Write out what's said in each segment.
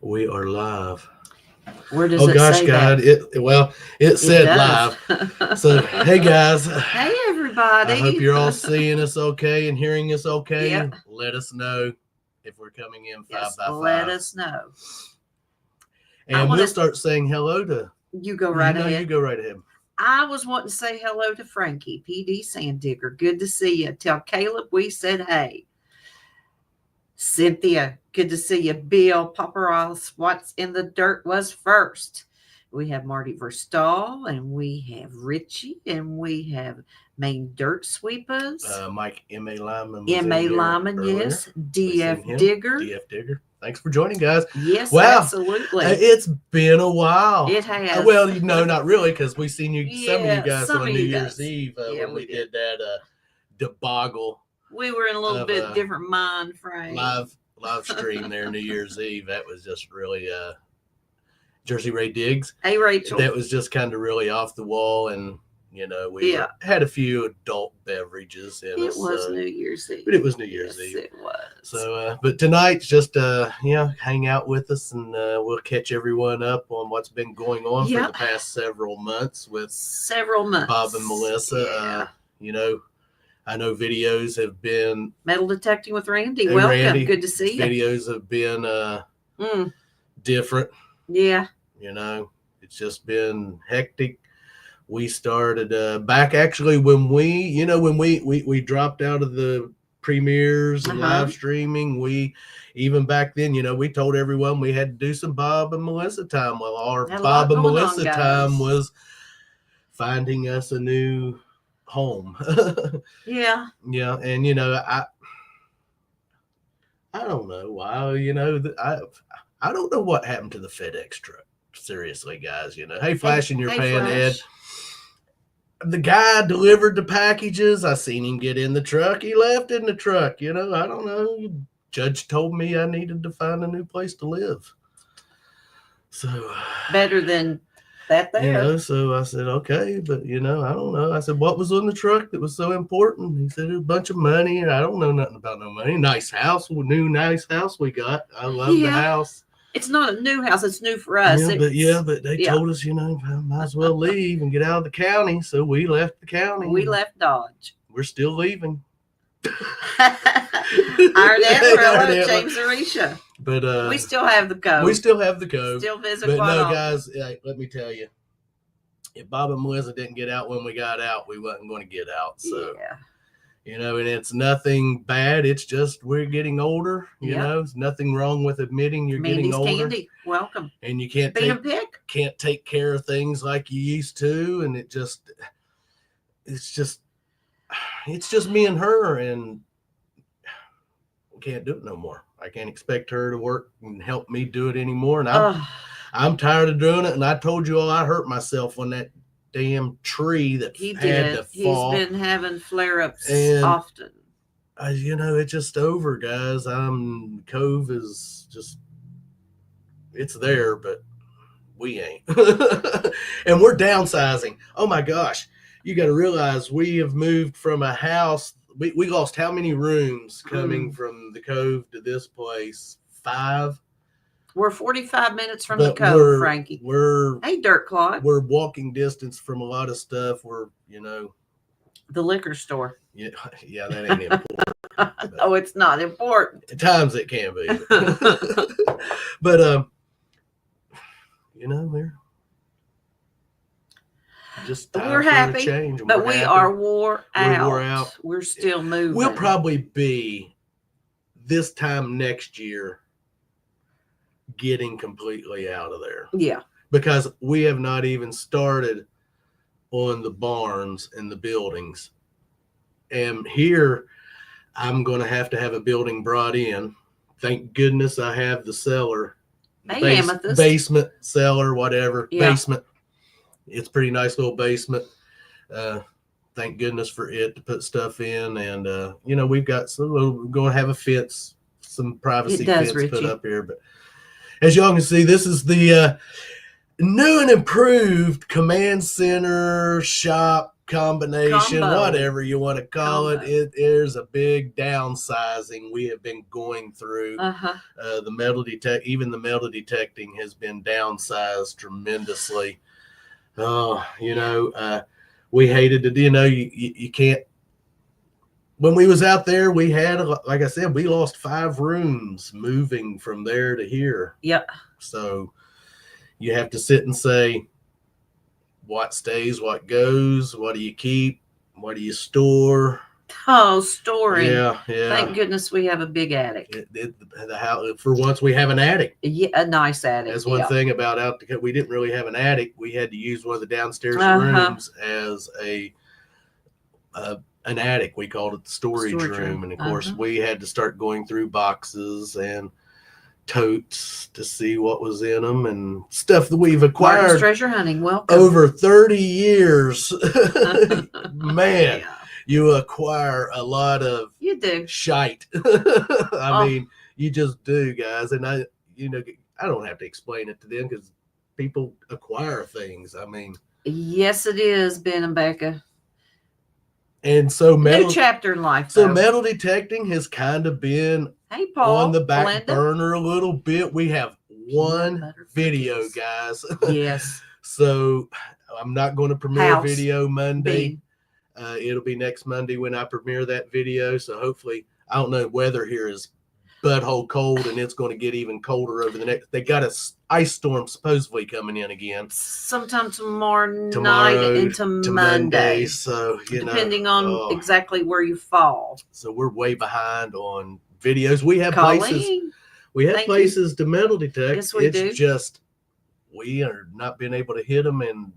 We are live. Where does Oh it gosh, say God! that? It said Does. live. So hey guys, Hey I hope everybody. you're all seeing us okay and hearing us okay. Yeah. Let us know if we're coming in five Yes, by let five, us know. and we'll start saying hello to You go right ahead. You go right ahead. I was wanting to say hello to Frankie, PD Sand Digger. Good to see you. Tell Caleb we said hey. Cynthia, good to see you. Bill, Paparazzi, what's in the dirt was first. We have Marty Verstahl, and we have Richie, and we have Main Dirt Sweepers. Mike M.A. Lyman. M.A. Lyman, yes. D.F. Digger. D.F. Digger. Thanks for joining, guys. Yes, wow. Absolutely. It's been a while. It has. Well, no, not really, because we seen you, some of you guys some on of New you Year's guys. Eve when we did that debacle. We were in a little bit different mind frame. Live stream there New Year's Eve. That was just really Jersey Ray Diggs. Hey, Rachel. That was just kind of really off the wall, and we had a few adult beverages in it us. It was New Year's Eve. But it was New Year's Eve. It was. So, but tonight's just hang out with us, and we'll catch everyone up on what's been going on for the past several months with Bob and Melissa. I know videos have been metal detecting with Randy. Welcome, Randy, good to see you. Videos have been different. Yeah. It's just been hectic. We started back actually when we dropped out of the premieres and live streaming. We even back then, we told everyone we had to do some Bob and Melissa time. Well, our Bob and Melissa time was finding us a new home. Yeah. And I don't know why. I don't know what happened to the FedEx truck. Seriously, guys. Hey, Flash in your pan, Flash. Ed. The guy delivered the packages. I seen him get in the truck. He left in the truck. I don't know. Judge told me I needed to find a new place to live. So better than that there. So I said, okay, but I don't know. I said, what was on the truck that was so important? He said, a bunch of money. And I don't know nothing about no money. Nice house, nice house we got. I love the house. It's not a new house. It's new for us. But they told us, might as well leave and get out of the county. So we left the county. We left Dodge. We're still leaving. Iron Antler, James Arisha. But we still have the Cove. Still visit. But no, guys, let me tell you, if Bob and Melissa didn't get out when we got out, we wasn't going to get out. So and it's nothing bad. It's just we're getting older. You know, there's nothing wrong with admitting you're getting older. Candy, welcome. And you can't take care of things like you used to, and it's just me and her, and we can't do it no more. I can't expect her to work and help me do it anymore. And I'm tired of doing it. And I told you all I hurt myself on that damn tree that had to fall. He's been having flare-ups often. It's just over, guys. Cove is just, it's there, but we ain't. And we're downsizing. Oh my gosh. You got to realize we have moved from a house. We lost how many rooms coming from the Cove to this place? 5. We're 45 minutes from the Cove, Frankie. Hey, Dirt Clod. We're walking distance from a lot of stuff. We're, the liquor store. Yeah, that ain't important. Oh, it's not important. At times it can be. But, we're happy, change, but we are wore out. We're still moving. We'll probably be this time next year getting completely out of there. Yeah. Because we have not even started on the barns and the buildings. And here I'm going to have a building brought in. Thank goodness I have the cellar. Basement, cellar, whatever. Yeah. Basement. It's a pretty nice little basement. Thank goodness for it to put stuff in. And, we've got we're going to have a fence, some privacy fence put up here. But as y'all can see, this is the new and improved command center shop combination, Combo. whatever you want to call Combo. it. There's a big downsizing we have been going through. The metal even the metal detecting has been downsized tremendously. Oh, we hated to, you can't. When we was out there, we had, like I said, we lost 5 rooms moving from there to here. Yep. So you have to sit and say, what stays, what goes, what do you keep, what do you store? Oh, storing. Yeah. Thank goodness we have a big attic. The house, for once, we have an attic. Yeah, a nice attic. That's one thing about out because we didn't really have an attic. We had to use one of the downstairs rooms as an attic. We called it the storage room. And of course, we had to start going through boxes and totes to see what was in them and stuff that we've acquired. Martin's treasure hunting. Welcome. Over 30 years. Man, you acquire a lot of shite. I mean, you just do, guys. And I don't have to explain it to them because people acquire things. I mean, yes, it is, Ben and Becca. And so new chapter in life. So metal detecting has kind of been on the back burner a little bit. We have one video, guys. Yes. So I'm not going to premiere a video Monday. It'll be next Monday when I premiere that video. So hopefully, I don't know, weather here is butthole cold and it's going to get even colder over the next. They got a ice storm supposedly coming in again sometime tomorrow night into Monday. So depending on exactly where you fall. So we're way behind on videos. We have places to metal detect. Yes, we do. It's just we are not being able to hit them and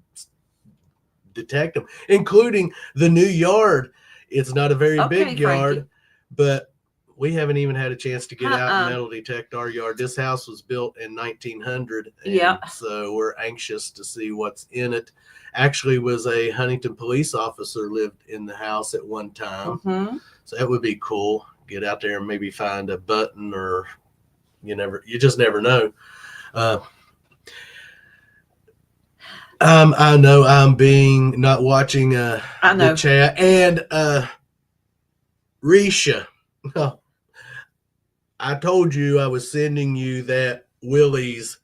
detect them, including the new yard. It's not a very big yard, but we haven't even had a chance to get out and metal detect our yard. This house was built in 1900. So we're anxious to see what's in it. Actually, was a Huntington police officer lived in the house at one time. So that would be cool. Get out there and maybe find a button, or you just never know. I know I'm not watching the chat. And Risha, I told you I was sending you that Willie's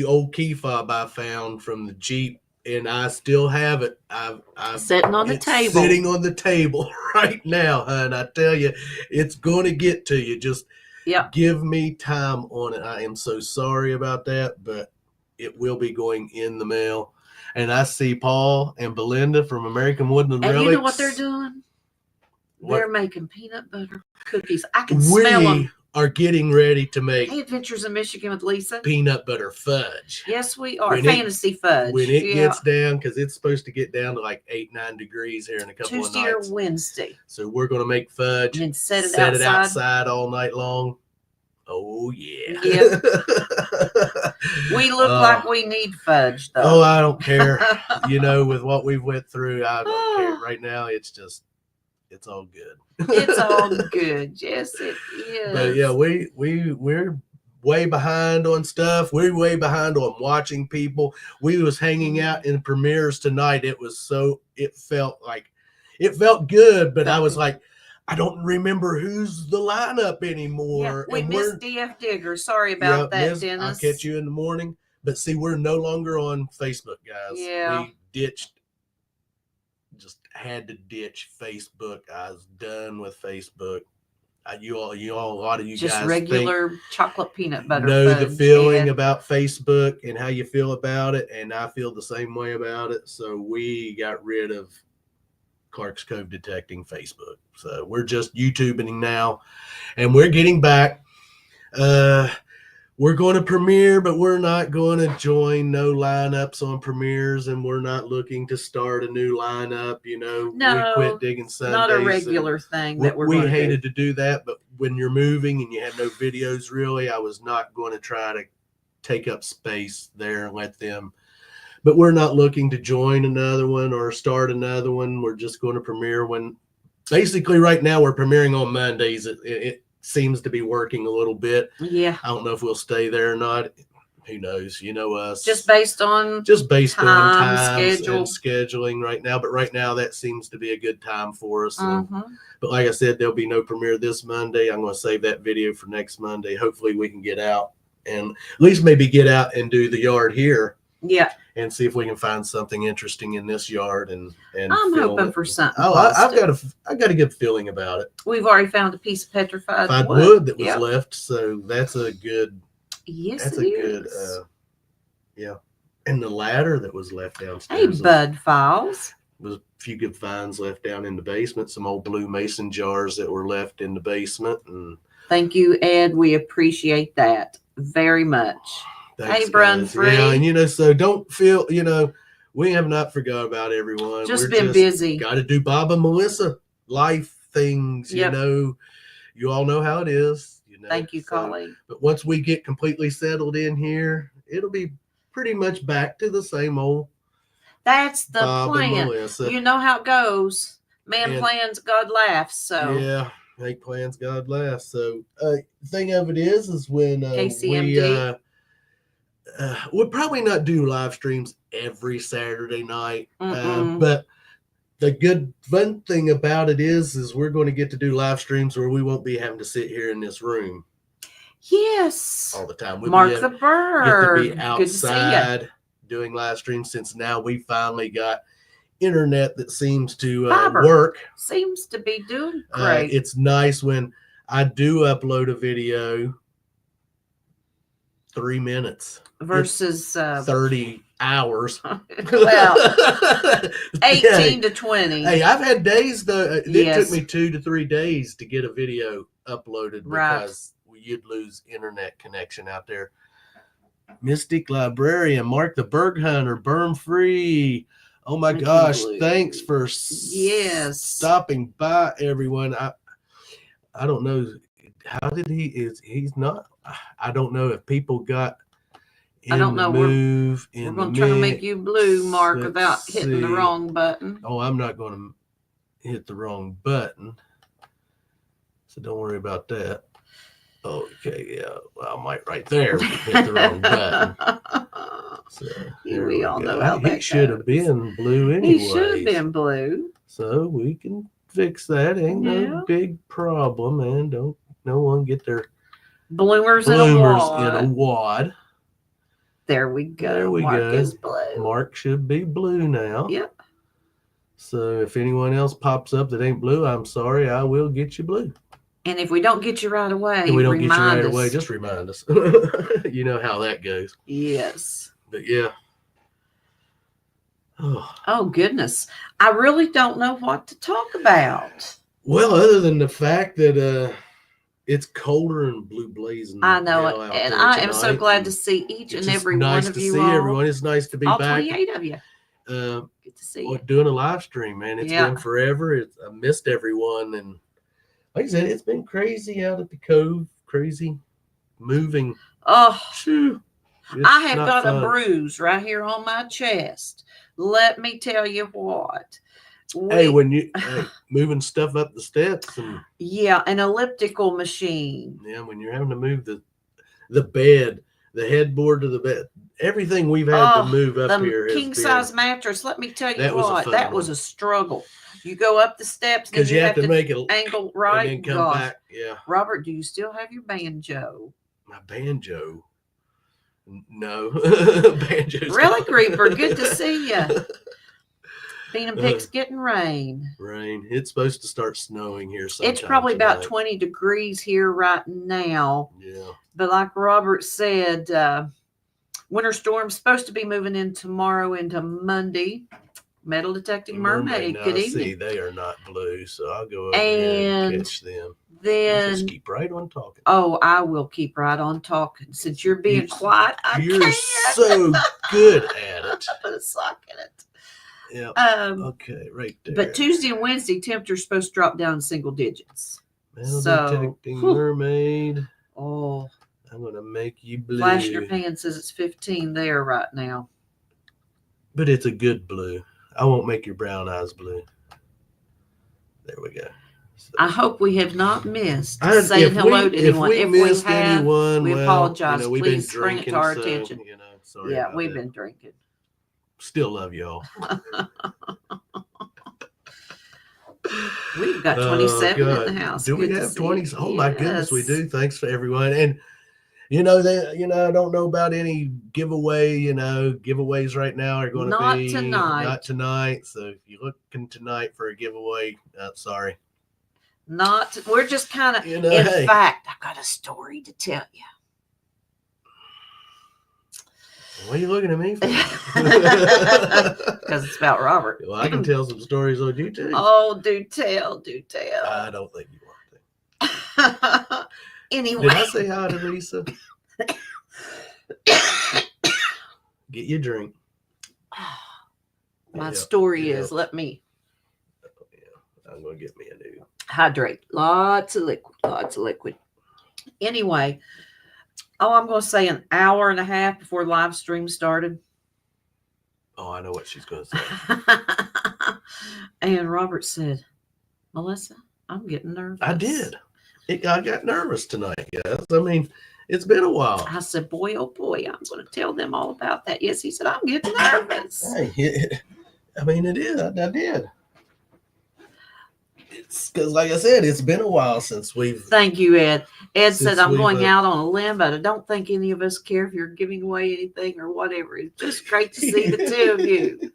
old key fob I found from the Jeep, and I still have it. I'm sitting on the table. Sitting on the table right now, hon. I tell you, it's going to get to you. Just give me time on it. I am so sorry about that, but it will be going in the mail. And I see Paul and Belinda from American Woodland Relics. And you know what they're doing? They're making peanut butter cookies. I can smell them. We are getting ready to make Adventures in Michigan with Lisa. Peanut butter fudge. Yes, we are. Fantasy fudge. When it gets down, because it's supposed to get down to like 8-9 degrees here in a couple of nights. Tuesday or Wednesday. So we're going to make fudge. And set it outside all night long. Oh, yeah. Yep. We look like we need fudge, though. Oh, I don't care. With what we've went through, I don't care. Right now, it's all good. It's all good. Yes, it is. But yeah, we're way behind on stuff. We're way behind on watching people. We was hanging out in premieres tonight. It felt good, but I was like, I don't remember who's the lineup anymore. Yeah, we missed DF Digger. Sorry about that, Dennis. I'll catch you in the morning. But see, we're no longer on Facebook, guys. Yeah. We had to ditch Facebook. I was done with Facebook. You all, a lot of you just guys regular chocolate peanut butter. Know the feeling about Facebook and how you feel about it, and I feel the same way about it. So we got rid of Clark's Cove Detecting Facebook. So we're just YouTubing now, and we're getting back. We're going to premiere, but we're not going to join no lineups on premieres, and we're not looking to start a new lineup. No, we quit digging Sundays. Not a regular thing that we hated to do that, but when you're moving and you have no videos, really, I was not going to try to take up space there and let them. But we're not looking to join another one or start another one. We're just going to premiere when. Basically, right now we're premiering on Mondays. It seems to be working a little bit. Yeah. I don't know if we'll stay there or not. who knows? You know us. Just based on times schedule. and scheduling right now. But right now, that seems to be a good time for us. Mm-hmm. But like I said, there'll be no premiere this Monday. I'm going to save that video for next Monday. Hopefully, we can get out and at least maybe get out and do the yard here. Yeah. And see if we can find something interesting in this yard and I'm film hoping it. for something. I've got a good feeling about it. We've already found a piece of petrified wood that was left, so that's a good. Yes, that's it a is. good. Yeah, and the ladder that was left Hey, downstairs. Bud Files. Was a few good finds left down in the basement. Some old blue mason jars that were left in the basement. And thank you, Ed. We appreciate that very much. thanks, hey, Brun guys. Free. Yeah, and so don't feel, we have not forgot about everyone. We're been busy. Got to do Bob and Melissa life things. Yep. You all know how it is. Thank you, colleague. But once we get completely settled in here, it'll be pretty much back to the same old. That's the Bob plan. And Melissa. You know how it goes. Man plans, God laughs. So yeah, make plans, God laughs. So thing of it is when KCMD. we'll probably not do live streams every Saturday night, but the good fun thing about it is we're going to get to do live streams where we won't be having to sit here in this room. Yes. All the time. Mark the Bird. Get to be outside doing live streams since now we finally got internet that seems to work. Seems to be doing great. It's nice when I do upload a video 3 minutes versus 30 hours. Well, 18 to 20. Hey, I've had days though. It took me 2 to 3 days to get a video uploaded because you'd lose internet connection out there. Mystic Librarian, Mark the Berg Hunter, Burn Free. Oh my gosh! Thanks for stopping by, everyone. I don't know how did he's not. I don't know if people got. I don't know. We're going to try to make you blue, Mark, without hitting the wrong button. Oh, I'm not going to hit the wrong button, so don't worry about that. Okay, yeah, well, I might right there hit the wrong button. So we all know how that he should have been blue anyway. He should have been blue. So we can fix that. Ain't no big problem, man. Don't no one get their bloomers in a wad. There we go. There we go. Is blue. Mark should be blue now. Yep. So if anyone else pops up that ain't blue, I'm sorry. I will get you blue. And if we don't get you right away, just remind us. You know how that goes. Yes. But yeah. Oh, goodness. I really don't know what to talk about. Well, other than the fact that it's colder and blue blazing. I know it. And I am so glad to see each and every one of you. Nice to see everyone. It's nice to be all back. 28 of you. Good to see you. Doing a live stream, man. It's been forever. I missed everyone. And like I said, it's been crazy out at the Cove. Crazy moving. Oh, shoo. I have got a bruise right here on my chest. Let me tell you what. When you moving stuff up the steps and an elliptical machine. Yeah, when you're having to move the bed, the headboard to the bed, everything we've had to move up here. The king size mattress. Let me tell you what, that was a struggle. You go up the steps because you have to make it angle right and then come back. Yeah. Robert, do you still have your banjo? My banjo. No. Banjo's really, Creeper. Good to see you. Bean and Pig's getting rain. It's supposed to start snowing here sometime. It's probably about 20 degrees here right now. Yeah. But like Robert said, winter storm's supposed to be moving in tomorrow into Monday. Metal detecting mermaid. Good evening. See, they are not blue, so I'll go over there and catch them. Then just keep right on talking. Oh, I will keep right on talking. Since you're being quiet, you're so good at it. I put a sock in it. Yeah. Okay, right there. But Tuesday and Wednesday, temperature's supposed to drop down in single digits. Metal detecting mermaid. Oh. I'm going to make you blue. Flash in your pan says it's 15 there right now. But it's a good blue. I won't make your brown eyes blue. There we go. I hope we have not missed I, saying if hello to anyone. we If missed we have, anyone, we well, apologize. we've been Please bring it to drinking, our so attention. sorry Yeah, about we've that. been drinking. Still love y'all. We've got Oh 27 in the God, house. do we Good to have see 20? you. Oh my goodness, we Yes. do. Thanks for everyone. And I don't know about any giveaway. Giveaways right now are going to Not be tonight. not tonight. So if you're looking tonight for a giveaway, sorry. We're just kind of. In Hey, fact, I got a story to tell you. what are you looking at me for? Because it's about Robert. Well, I can tell some stories on you too. Oh, do tell, do tell. I don't think you want to. Anyway. Did I say hi to Lisa? Get your drink. My story is, let me. Oh, yeah. I'm going to get me a new. Hydrate. Lots of liquid. Anyway, I'm going to say an hour and a half before live stream started. Oh, I know what she's going to say. And Robert said, Melissa, I'm getting nervous. I did. I got nervous tonight, guys. I mean, it's been a while. I said, boy, oh boy, I'm going to tell them all about that. Yes, he said, I'm getting nervous. Hey, I mean, it is. I did. It's because, like I said, it's been a while since we've. Thank you, Ed. Ed said, I'm going out on a limb, but I don't think any of us care if you're giving away anything or whatever. It's just great to see the two of you.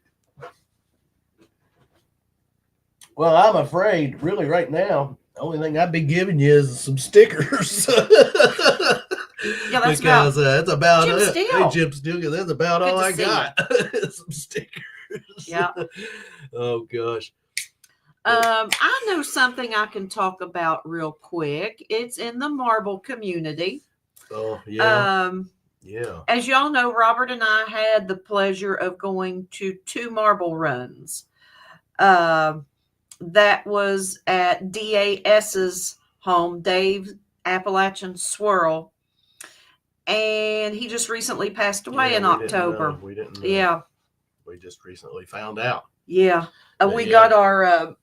Well, I'm afraid, really, right now, the only thing I'd be giving you is some stickers. Yeah, that's because that's about Jim it. Steele. Hey, Jim Steele, that's about Good all to I see got. Some stickers. Yeah. Oh gosh. I know something I can talk about real quick. It's in the marble community. Oh yeah. Yeah. As y'all know, Robert and I had the pleasure of going to 2 marble runs. That was at DAS's home, Dave Appalachian Swirl. And he just recently passed away in October. We didn't know. Yeah. We just recently found out. Yeah. We got our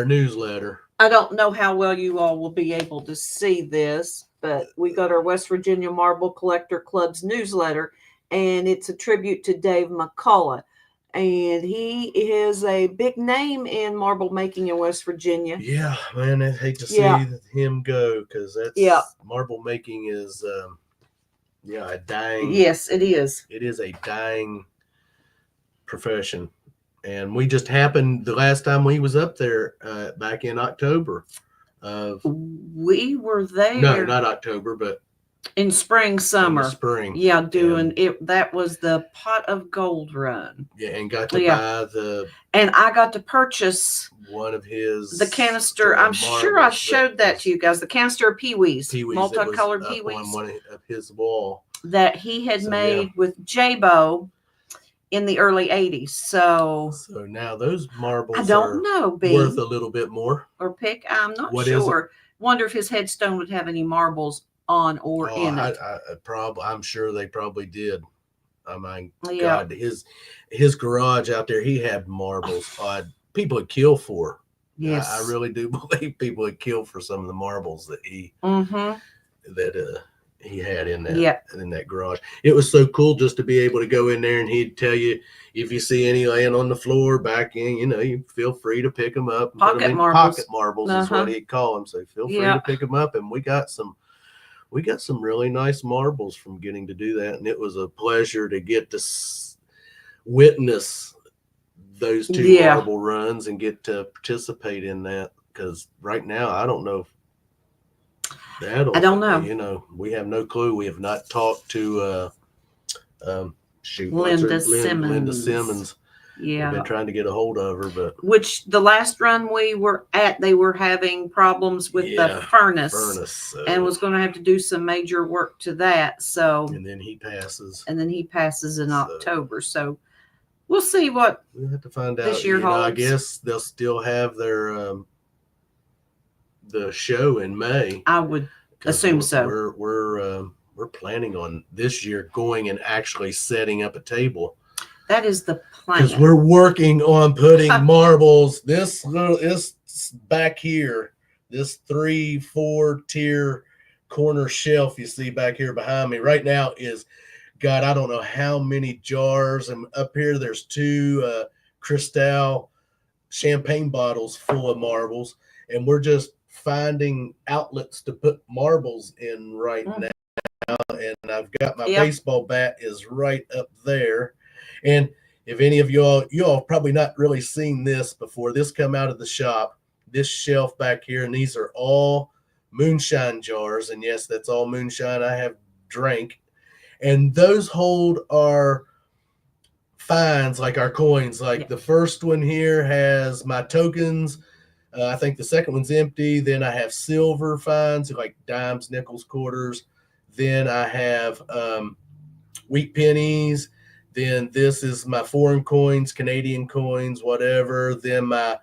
newsletter. I don't know how well you all will be able to see this, but we got our West Virginia Marble Collector Club's newsletter, and it's a tribute to Dave McCullough. And he is a big name in marble making in West Virginia. Yeah, man, I hate to see him go because that's marble making is a dying. Yes, it is. It is a dying profession. And we just happened the last time we was up there back in October. We were there. No, not October, but in summer. In the spring. Yeah, doing it. That was the Pot of Gold run. Yeah, and got to buy and I got to purchase one of his the canister. I'm sure I showed that to you guys. The canister of Pee-wees, multicolored Pee-wees on one of his wall that he had made with J-Bo in the early 80s. So now those marbles I don't know, worth a little bit more. Or pick. I'm not sure. Wonder if his headstone would have any marbles on or in it. I'm sure they probably did. I mean, God, his garage out there, he had marbles. People would kill for. Yes, I really do believe people would kill for some of the marbles that he he had in that garage. It was so cool just to be able to go in there and he'd tell you if you see any laying on the floor back in, you feel free to pick them up. Pocket marbles. Pocket marbles is what he'd call them. So feel free to pick them up. And we got some really nice marbles from getting to do that. And it was a pleasure to get to witness those 2 marble runs and get to participate in that. Because right now, I don't know. I don't know. We have no clue. We have not talked to Linda Simmons. Yeah, I've been trying to get a hold of her, but which the last run we were at, they were having problems with the furnace, and was going to have to do some major work to that. So and then he passes, in October. So we'll see what we'll have to find out this year holds. I guess they'll still have their the show in May. I would assume so. We're planning on this year going and actually setting up a table. That is the plan. Because we're working on putting marbles. This back here, this 3-4 tier corner shelf you see back here behind me right now is, God, I don't know how many jars. And up here, there's 2 Cristal champagne bottles full of marbles. And we're just finding outlets to put marbles in right now. And I've got my baseball bat is right up there. And if any of y'all probably not really seen this before, this come out of the shop, this shelf back here, and these are all moonshine jars. And yes, that's all moonshine I have drank. And those hold our fines, like our coins. Like the first one here has my tokens. I think the second one's empty. Then I have silver fines, like dimes, nickels, quarters. Then I have wheat pennies. Then this is my foreign coins, Canadian coins, whatever. Then my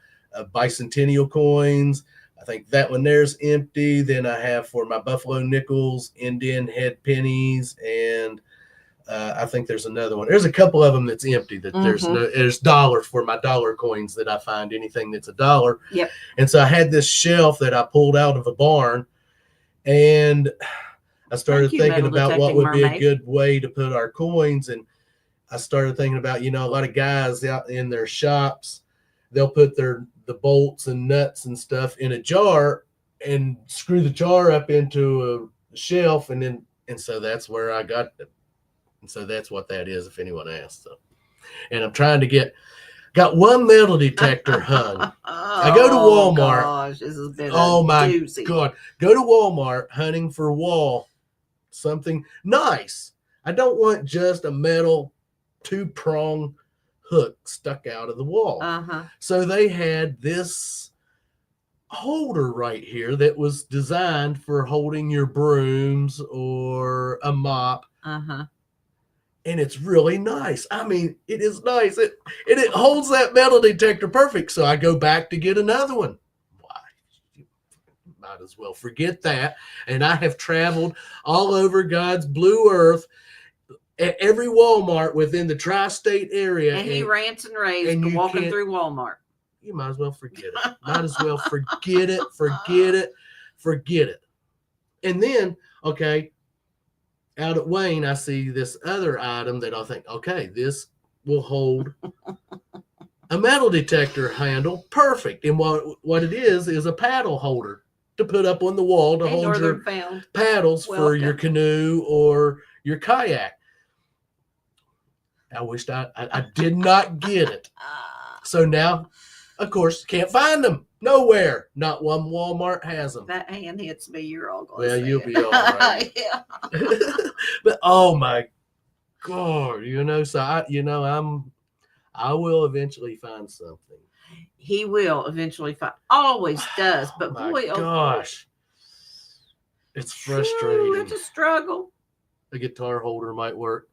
bicentennial coins. I think that one there's empty. Then I have for my buffalo nickels, Indian head pennies, and I think there's another one. There's a couple of them that's empty. That there's dollars for my dollar coins that I find anything that's $1. Yep. And so I had this shelf that I pulled out of a barn, and I started thinking about what would be a good way to put our coins. And I started thinking about, a lot of guys out in their shops, they'll put the bolts and nuts and stuff in a jar and screw the jar up into a shelf. And so that's where I got it. And so that's what that is, if anyone asks. So, and I'm trying to got one metal detector hung. I go to Walmart. Gosh, this has been doozy. God. Go to Walmart hunting for something nice. I don't want just a metal 2-prong hook stuck out of the wall. So they had this holder right here that was designed for holding your brooms or a mop. And it's really nice. I mean, it is nice. It holds that metal detector perfect. So I go back to get another one. Why? You might as well forget that. And I have traveled all over God's blue earth at every Walmart within the tri-state area. And he rants and raves walking through Walmart. You might as well forget it. Might as well forget it, forget it, forget it. And then, okay, out at Wayne, I see this other item that I think, okay, this will hold a metal detector handle perfect. And what it is a paddle holder to put up on the wall to hold your paddles for your canoe or your kayak. I wished I did not get it. So now, of course, can't find them. Nowhere. Not one Walmart has them. That hand hits me, you're all going to see you'll be all right. Yeah. But oh my God, so I will eventually find something. He will eventually find. Always does. But boy, gosh. It's frustrating. It's a struggle. A guitar holder might work.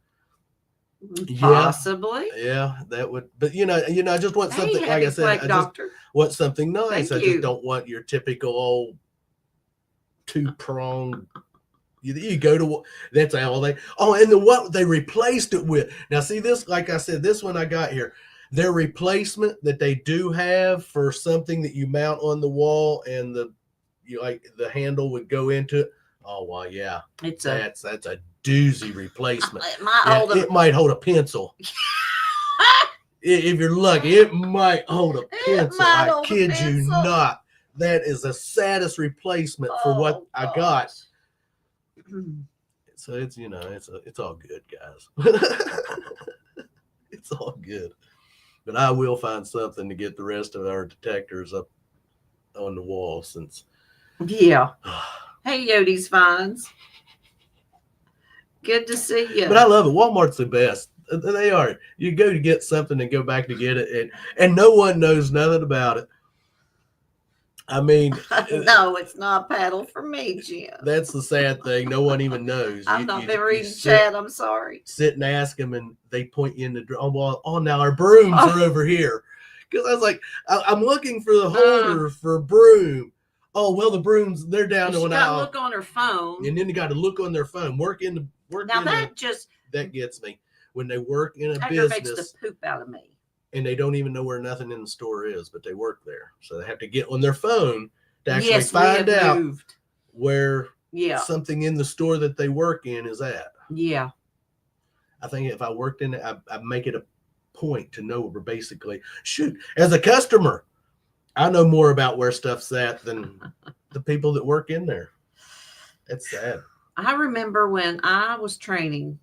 Possibly. Yeah, that would. But I just want something. Like I said, I just want something nice. I just don't want your typical old 2-prong. You go to that's all they. Oh, and what they replaced it with. Now, see this? Like I said, this one I got here. Their replacement that they do have for something that you mount on the wall, and the handle would go into it. Oh well, yeah. That's a doozy replacement. It might hold a pencil. If you're lucky, it might hold a pencil. I kid you not. That is the saddest replacement for what I got. So it's it's all good, guys. It's all good. But I will find something to get the rest of our detectors up on the wall since. Yeah. Hey, Yode's Finds. Good to see you. But I love it. Walmart's the best. They are. You go to get something and go back to get it, and no one knows nothing about it. I mean, no, it's not a paddle for me, Jim. That's the sad thing. No one even knows. I've not been reading chat. I'm sorry. Sit and ask them, and they point you in the. Now our brooms are over here. Because I was like, I'm looking for the holder for broom. Oh well, the brooms they're down to an hour. Look on her phone, and then you got to look on their phone. That gets me when they work in a business. Makes the poop out of me. And they don't even know where nothing in the store is, but they work there, so they have to get on their phone to actually Yes, we find have out moved. where Yeah. something in the store that they work in is at. Yeah. I think if I worked in it, I'd make it a point to know where basically, shoot, as a customer, I know more about where stuff's at than the people that work in there. It's sad. I remember when I was training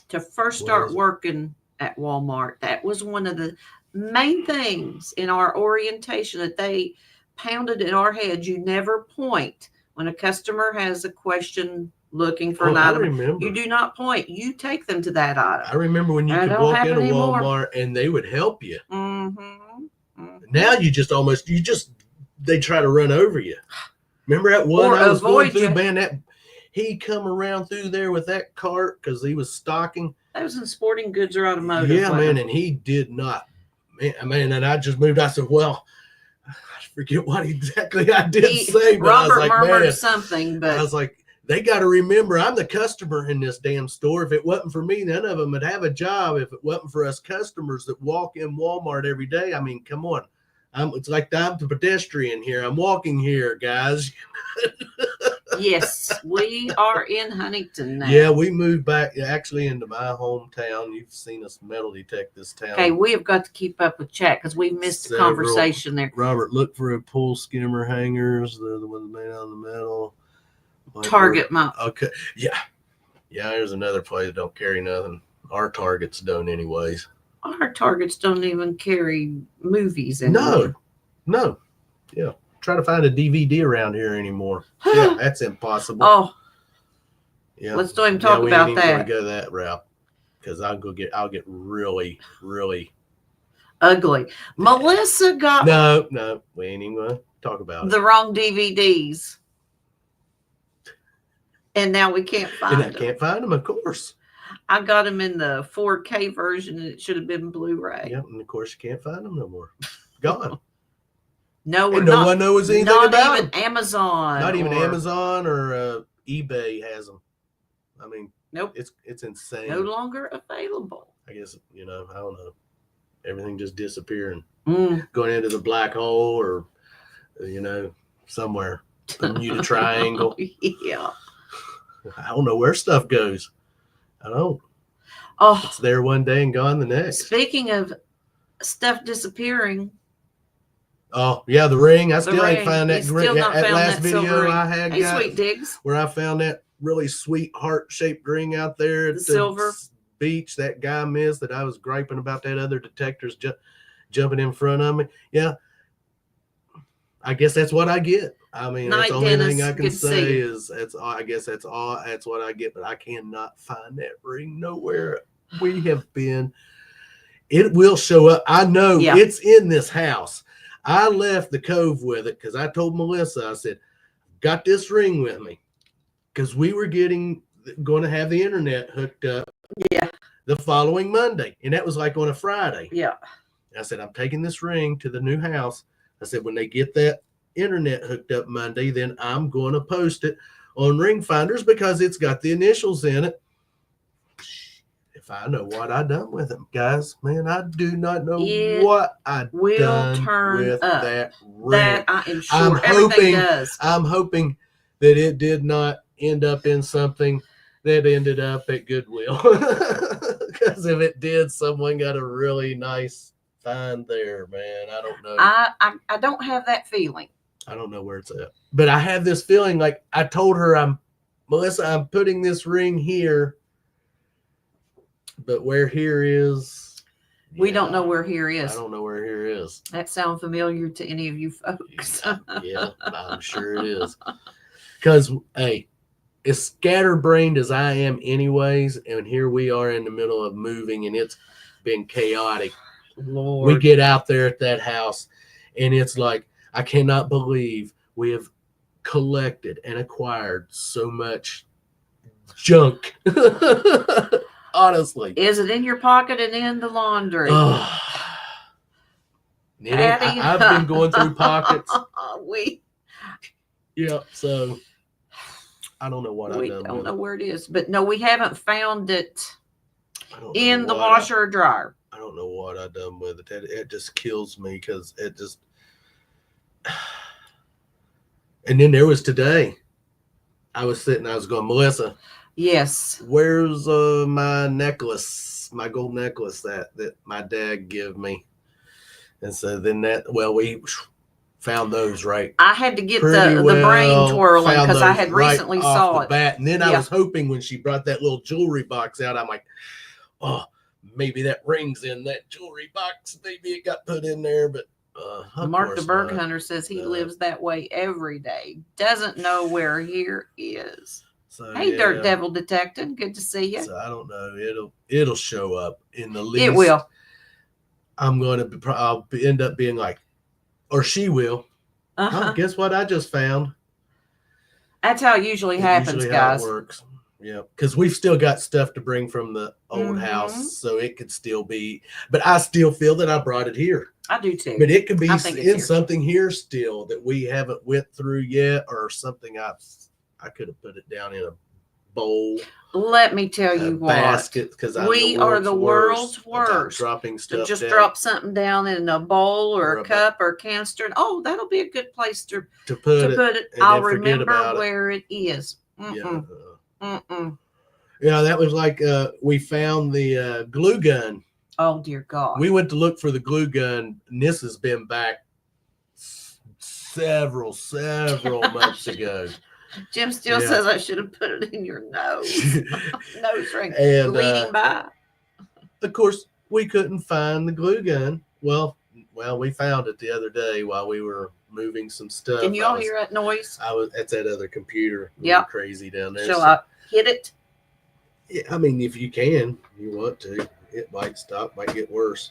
to first start working at Walmart, that was one of the main things in our orientation that they pounded in our head. You never point when a customer has a question looking for an I item. remember. You do not point. You take them to that item. I remember when you That could don't walk happen into anymore. Walmart and they would help you. Now you just almost they try to run over you. Remember that one Or I was going avoid through, you. man? That he come around through there with that cart because he was stocking. That was in sporting goods or automotive. Yeah, wasn't man, it? and he did not. Man, and I just moved. I said, well, I forget what exactly I did say, but Robert I was like, murmured man, something, but I was like, they got to remember I'm the customer in this damn store. If it wasn't for me, none of them would have a job. If it wasn't for us customers that walk in Walmart every day, I mean, come on. It's like I'm the pedestrian here. I'm walking here, guys. yes, we are in Huntington now. Yeah, we moved back actually into my hometown. You've seen us metal detect this town. Okay, we have got to keep up with chat because we missed a conversation there. Robert, look for a pull skimmer hangers. They're the ones made out of the metal. Target mount. Okay. Yeah. There's another place that don't carry nothing. Our Targets don't anyways. Our Targets don't even carry movies anymore. No. Yeah. Try to find a DVD around here anymore. Yeah, that's impossible. Oh. Yeah. Let's don't even talk about that. We ain't go that route because I'll get really, really ugly. Melissa got No, we ain't even gonna talk about the wrong DVDs. And now we can't find them. I can't find them, of course. I got them in the 4K version, and it should have been Blu-ray. Yep, and of course you can't find them no more. Gone. No, and no one knows anything about them. Not even Amazon. Not even Amazon or eBay has them. I mean, nope. It's insane. No longer available. I guess, I don't know. Everything just disappearing. Going into the black hole or, somewhere. Bermuda Triangle. Yeah. I don't know where stuff goes. I don't. Oh, it's there one day and gone the next. Speaking of stuff disappearing. Oh, yeah, the ring. I still ain't found that ring. That last video I had, Sweet Digs, where I found that really sweet heart-shaped ring out there at the silver beach. That guy missed that I was griping about that other detectors jumping in front of me. Yeah, I guess that's what I get. I mean, that's the only thing I can say is I guess that's what I get, but I cannot find that ring nowhere. We have been. It will show up. I know it's in this house. I left the Cove with it because I told Melissa, I said, got this ring with me because we were going to have the internet hooked up the following Monday. And that was like on a Friday. Yeah. I said, I'm taking this ring to the new house. I said, when they get that internet hooked up Monday, then I'm going to post it on Ring Finders because it's got the initials in it. If I know what I done with them, guys, man, I do not know what I done with that ring. That I am sure everything does. I'm hoping that it did not end up in something that ended up at Goodwill. Because if it did, someone got a really nice find there, man. I don't know. I don't have that feeling. I don't know where it's at. But I have this feeling like I told her, Melissa, I'm putting this ring here. But where here is... We don't know where here is. I don't know where here is. That sounds familiar to any of you folks. Yeah, I'm sure it is. Because, hey, as scatterbrained as I am anyways, and here we are in the middle of moving, and it's been chaotic. Lord. We get out there at that house, and it's like, I cannot believe we have collected and acquired so much junk. Honestly. Is it in your pocket and in the laundry? I've been going through pockets. Yeah, so I don't know what I've done. We don't know where it is. But no, we haven't found it in the washer or dryer. I don't know what I've done with it. It just kills me because it just... And then there was today. I was going, Melissa, Yes. where's my necklace, my gold necklace that my dad gave me? And so then we found those right. I had to get Pretty the well, brain twirling found because I those had right recently off saw the it. bat. And then I Yeah. was hoping when she brought that little jewelry box out, I'm like, oh, maybe that ring's in that jewelry box. Maybe it got put in there, but Mark the course Berg not. Hunter says he lives that way every day. Doesn't know where here is. So, Hey, yeah. Dirt Devil Detective, good to see you. So I don't know. It'll show up in the least. It will. I'm going to. I'll end up being like, or she will. Oh, guess what I just found? That's how it usually happens, usually guys. How it works. Yeah, because we've still got stuff to bring from the old house, so it could still be. But I still feel that I brought it here. I do too. But it could be in something here still that we haven't went through yet, or something I could have put it down in a bowl. Let me tell you what. Basket, because we are the world's worst. Dropping stuff. So just drop something down in a bowl or a cup or a canister. Oh, that'll be a good place to put it. I'll remember where it is. Mm-mm. Yeah, that was like we found the glue gun. Oh dear God! We went to look for the glue gun. This has been back several months ago. Jim still says I should have put it in your nose. Nose ring. And bleeding by. Of course, we couldn't find the glue gun. Well, we found it the other day while we were moving some stuff. Can you all hear that noise? It's that other computer. Yeah. Crazy down there. Shall I hit it? Yeah, I mean, if you can, you want to. It might stop, might get worse.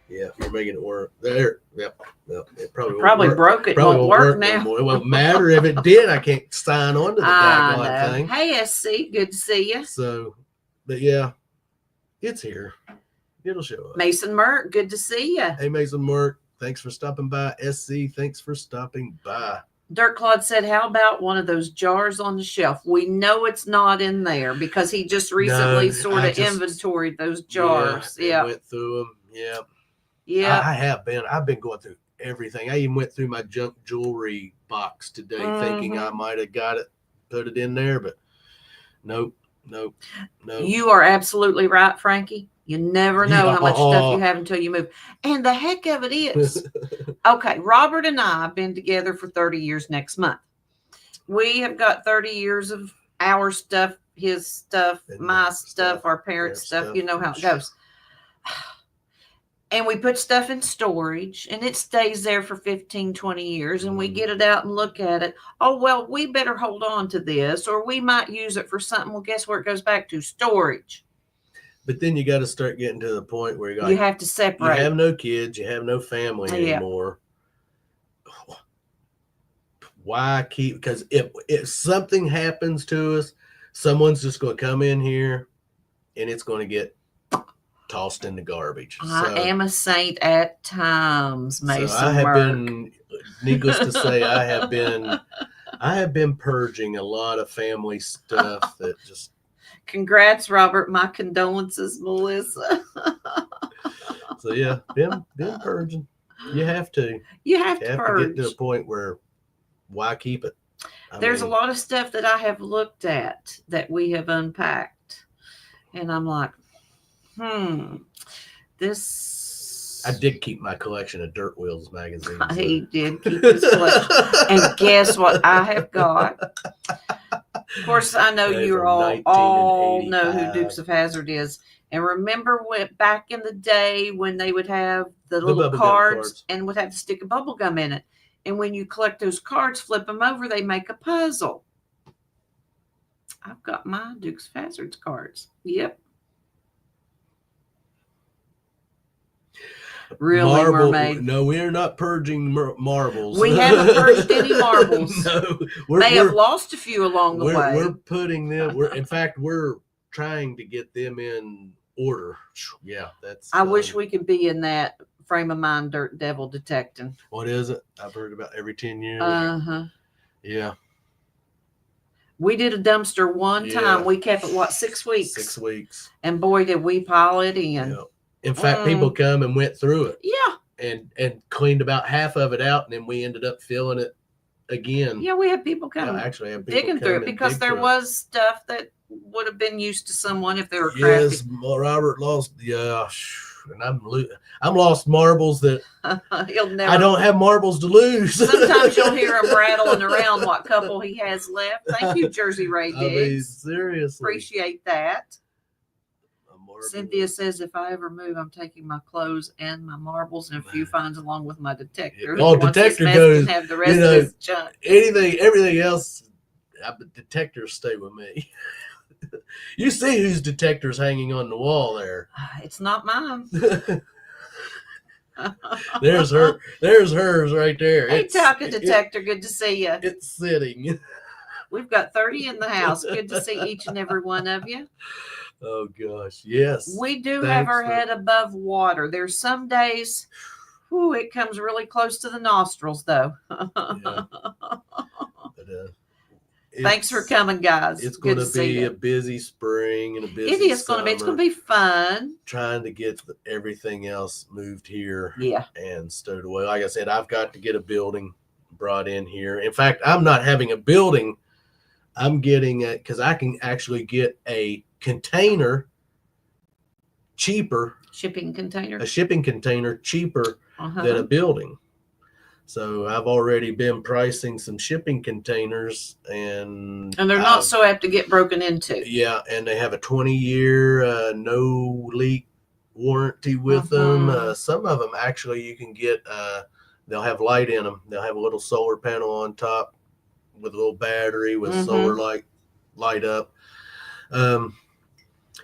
Yeah, you're making it work. There. Yep. It probably broke it. Probably won't work now. No, it won't matter if it did. I can't sign on to the daggone thing. Hey, SC, good to see you. So, but yeah, it's here. It'll show up. Mason Merck, good to see you. Hey, Mason Merck, thanks for stopping by. SC, thanks for stopping by. Dirk Claude said, how about one of those jars on the shelf? We know it's not in there because he just recently sort of inventoried those jars. Yeah. Went through them. Yeah. Yeah. I have been. I've been going through everything. I even went through my junk jewelry box today thinking I might have got it, put it in there, but nope. You are absolutely right, Frankie. You never know how much stuff you have until you move. And the heck of it is, okay, Robert and I have been together for 30 years next month. We have got 30 years of our stuff, his stuff, my stuff, our parents' stuff. You know how it goes. And we put stuff in storage and it stays there for 15, 20 years and we get it out and look at it. Oh, well, we better hold on to this or we might use it for something. Well, guess where it goes back to? Storage. But then you got to start getting to the point where you have to separate. You have no kids. You have no family anymore. Why keep? Because if something happens to us, someone's just going to come in here and it's going to get tossed in the garbage. I am a saint at times, Mason. So I have been, needless to say, I have been purging a lot of family stuff that just. Congrats, Robert. My condolences, Melissa. So yeah, been purging. You have to. You have to purge. Get to a point where why keep it? There's a lot of stuff that I have looked at that we have unpacked, and I'm like, this. I did keep my collection of Dirt Wheels magazines. He did keep his collection, and guess what? I have got. Of course, I know you all know who Dukes of Hazzard is. And remember back in the day when they would have the little cards and would have to stick a bubble gum in it. And when you collect those cards, flip them over, they make a puzzle. I've got my Dukes of Hazzard's cards. Yep. Really, Mermaid? No, we're not purging marbles. We haven't purged any marbles. No, may have lost a few along the way. We're putting them. In fact, we're trying to get them in order. Yeah, that's. I wish we could be in that frame of mind, Dirt Devil detecting. What is it? I've heard about every 10 years. Yeah. We did a dumpster one time. We kept it 6 weeks. 6 weeks. And boy, did we pile it in. Yeah. In fact, people come and went through it. Yeah. And cleaned about half of it out, and then we ended up filling it again. Yeah, we had people come Actually, have people digging come through it and because dig there through it. was stuff that would have been used to someone if they were crafty. Yes, Robert lost. Yeah, and I'm lost marbles that He'll never. I don't have marbles to lose. Sometimes you'll hear him rattling around what couple he has left. Thank you, Jersey Ray Diggs. I mean, seriously. Appreciate that. Cynthia says, if I ever move, I'm taking my clothes and my marbles and a few finds along with my detector. Oh, detector goes. Have the rest of his junk. Everything else, detectors stay with me. You see whose detector's hanging on the wall there? It's not mine. There's her. There's hers right there. Hey, Talcott detector. Good to see you. It's sitting. We've got 30 in the house. Good to see each and every one of you. Oh, gosh. Yes. We do have our head above water. There's some days, it comes really close to the nostrils, though. Yeah. Thanks for coming, guys. It's going to be a busy spring and a busy It is going to be. It's going to be fun. Trying to get everything else moved here. Yeah. And stowed away. Like I said, I've got to get a building brought in here. In fact, I'm not having a building. I'm getting it because I can actually get a container cheaper. Shipping container. A shipping container cheaper than a building. So I've already been pricing some shipping containers, and they're not so apt to get broken into. Yeah, and they have a 20-year no leak warranty with them. Some of them actually you can get. They'll have light in them. They'll have a little solar panel on top with a little battery with solar light up.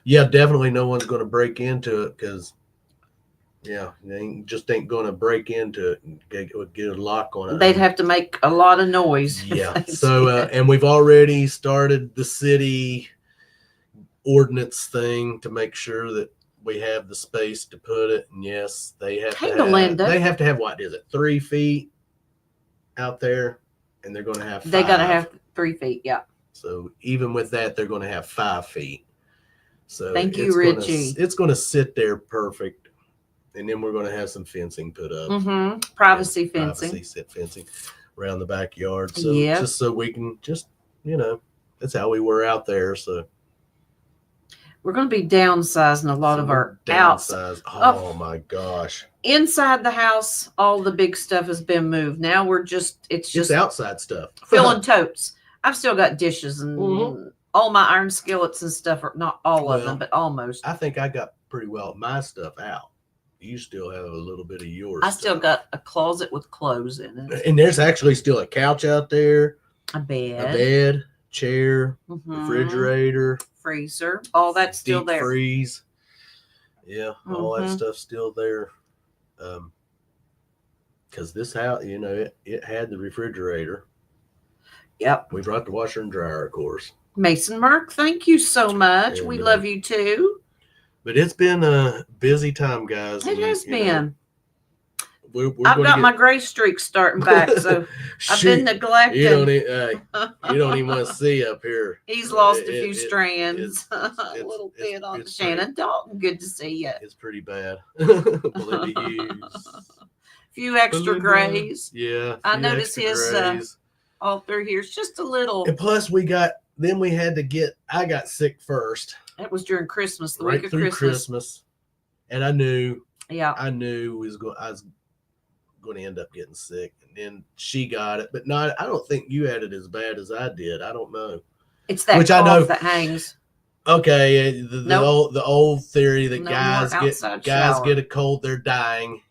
Yeah, definitely no one's going to break into it because. Yeah, they just ain't going to break into it and get a lock on it. They'd have to make a lot of noise. Yeah. So, and we've already started the city ordinance thing to make sure that we have the space to put it. And yes, they have to have what is it, 3 feet out there, and they're going to have 5. They got to have 3 feet. Yeah. So even with that, they're going to have 5 feet. So thank you, Richie. It's going to sit there perfect. And then we're going to have some fencing put up. Privacy fencing. Privacy fencing around the backyard. So just so we can that's how we were out there. So we're going to be downsizing a lot of our outside. Oh my gosh. Inside the house, all the big stuff has been moved. Now we're it's just outside stuff. Filling totes. I've still got dishes and all my iron skillets and stuff, are not all of them, but almost. I think I got pretty well my stuff out. You still have a little bit of yours. I still got a closet with clothes in it. And there's actually still a couch out there. A bed. Chair, refrigerator. Freezer. All that's still there. Freeze. Yeah, all that stuff's still there. Because this house, it had the refrigerator. Yep. We brought the washer and dryer, of course. Mason Merck, thank you so much. And, we love you too. But it's been a busy time, guys. It has been. I've got my gray streak starting back, so I've been neglecting. You don't even want to see up here. He's lost a few strands. A little bit on Shannon Dalton. Good to see you. It's pretty bad. Few extra grays. Yeah. I noticed his all through here. It's just a little. And plus, I got sick first. It was during Christmas, the week of Christmas. And I knew. Yeah. I knew I was going to end up getting sick. And then she got it. But I don't think you had it as bad as I did. I don't know. It's that cough that hangs. Okay. The old theory that guys get a cold, they're dying,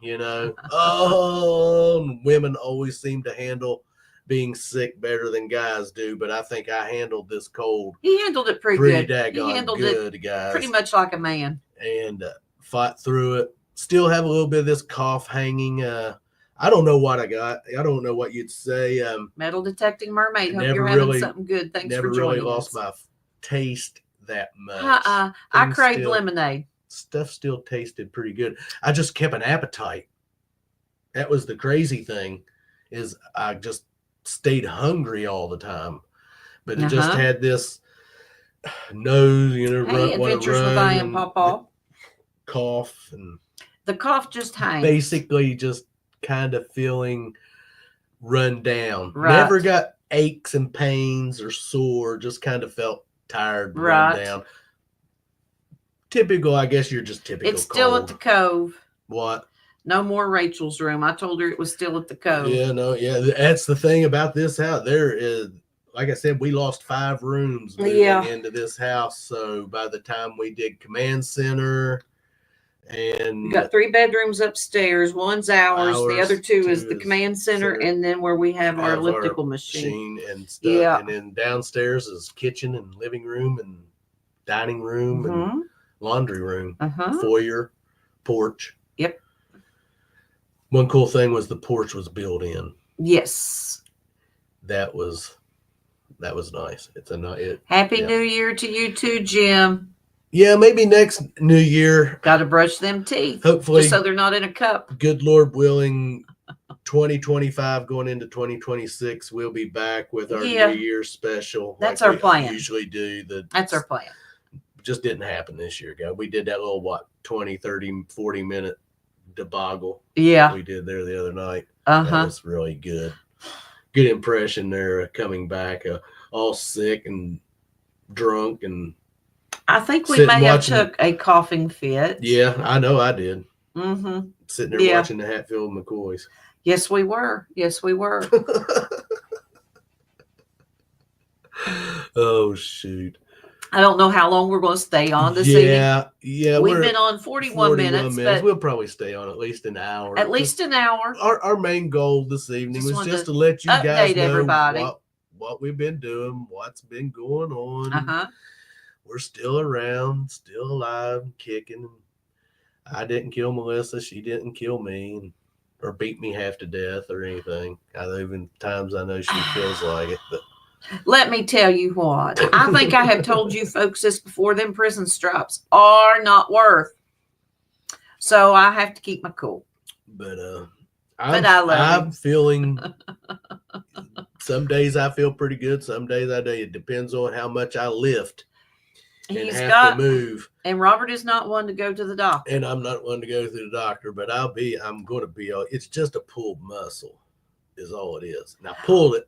women always seem to handle being sick better than guys do, but I think I handled this cold. He handled it pretty good. He handled it guys. Pretty much like a man. And fought through it. Still have a little bit of this cough hanging. I don't know what I got. I don't know what you'd say. Metal detecting mermaid. Hope you're having something good. Thanks for joining us. Never really lost my taste that much. I craved lemonade. Stuff still tasted pretty good. I just kept an appetite. That was the crazy thing, is I just stayed hungry all the time, but it just had this nose, Adventures with I Am Pawpaw. Cough, and the cough just hangs. Basically, just kind of feeling run down. Right. Never got aches and pains or sore. Just kind of felt tired, run Right. down. Typical, I guess you're just typical. It's still cold. at the Cove. What? No more Rachel's room. I told her it was still at the Cove. Yeah, no, yeah. That's the thing about this house. There is, like I said, we lost 5 rooms moving into this house. So by the time we did command center, and we got 3 bedrooms upstairs. One's ours. The other 2 is the command center, and then where we have our elliptical machine and stuff. Yeah. And then downstairs is kitchen and living room and dining room and laundry room, foyer, porch. Yep. One cool thing was the porch was built in. Yes. That was nice. It's a Happy New Year to you too, Jim. Yeah, maybe next New Year. Got to brush them teeth. Hopefully, just so they're not in a cup. Good Lord willing, 2025 going into 2026, we'll be back with our New Year special. That's our plan. Usually do. That's our plan. Just didn't happen this year, guys. We did that little 20, 30, 40 minute debacle. Yeah, we did there the other night. That was really good. Good impression there, coming back all sick and drunk, and I think we may have took a coughing fit. Yeah, I know I did. Sitting there watching the Hatfield McCoys. Yes, we were. Yes, we were. Oh shoot! I don't know how long we're going to stay on this evening. Yeah. We've been on 41 minutes. But we'll probably stay on at least an hour. At least an hour. Our main goal this evening was just to let you guys know everybody. what we've been doing, what's been going on. We're still around, still alive, kicking. I didn't kill Melissa. She didn't kill me or beat me half to death or anything. Even times I know she feels like it, but. Let me tell you what. I think I have told you folks this before. Them prison straps are not worth. So I have to keep my cool. But I'm feeling. Some days I feel pretty good. Some days I do. It depends on how much I lift and have to move. And Robert is not one to go to the doctor. And I'm not one to go to the doctor. But I'm going to be. It's just a pulled muscle, is all it is. And I pulled it.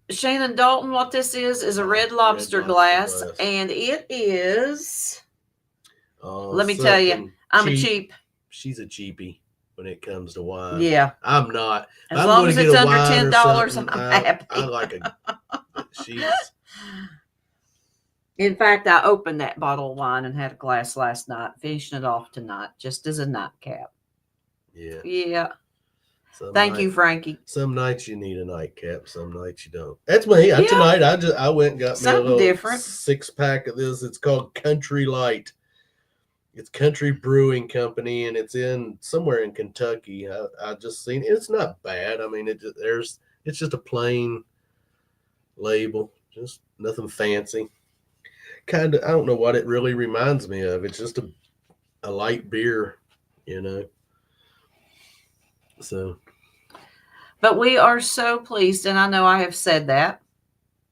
Shannon Dalton, what this is a red lobster glass, and it is. Let me tell you, I'm a cheap. She's a cheapie when it comes to wine. Yeah, I'm not. As long as it's under $10, I'm happy. I like she's. In fact, I opened that bottle of wine and had a glass last night, finishing it off tonight, just as a nightcap. Yeah. Yeah. Thank you, Frankie. Some nights you need a nightcap. Some nights you don't. That's me. Tonight I went and got me a little different 6-pack of this. It's called Country Light. It's Country Brewing Company, and it's in somewhere in Kentucky. I just seen it. It's not bad. I mean, it's just a plain label, just nothing fancy. Kind of, I don't know what it really reminds me of. It's just a light beer, So. But we are so pleased, and I know I have said that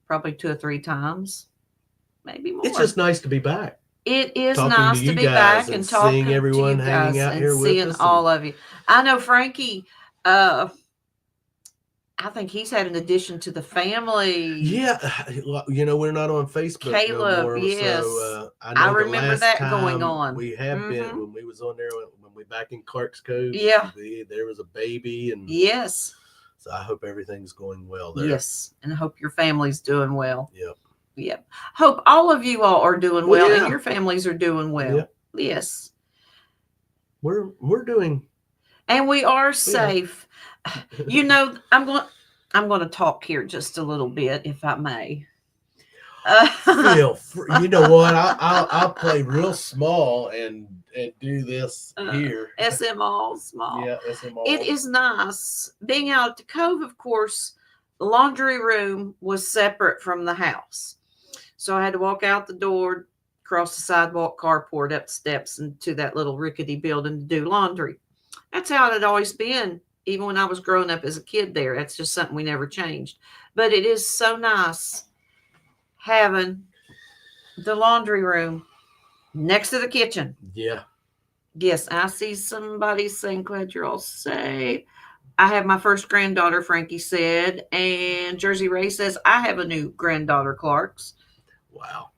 probably 2 or 3 times, maybe more. It's just nice to be back. It is nice to be back and talking seeing everyone to you hanging guys out here and with seeing us all of you. I know Frankie. I think he's had an addition to the family. Yeah, we're not on Facebook Caleb, no more. yes. So I remember that going on. We have been when we was on there when we back in Clark's Cove. Yeah, there was a baby, and yes. So I hope everything's going well there. Yes, and I hope your family's doing well. Yep. Yep. Hope all of you all are doing well, and your families are doing well. Yep. Yes. We're doing, and we are safe. I'm going to talk here just a little bit, if I may. Feel free. You know what? I'll play real small and do this here. small. Yeah, SM. It is nice being out at the Cove. Of course, the laundry room was separate from the house, so I had to walk out the door, cross the sidewalk, carport, up the steps, and to that little rickety building to do laundry. That's how it had always been, even when I was growing up as a kid there. That's just something we never changed. But it is so nice having the laundry room next to the kitchen. Yeah. Yes, I see somebody saying, glad you're all safe. I have my first granddaughter, Frankie said. And Jersey Ray says, I have a new granddaughter, Clark's. Wow.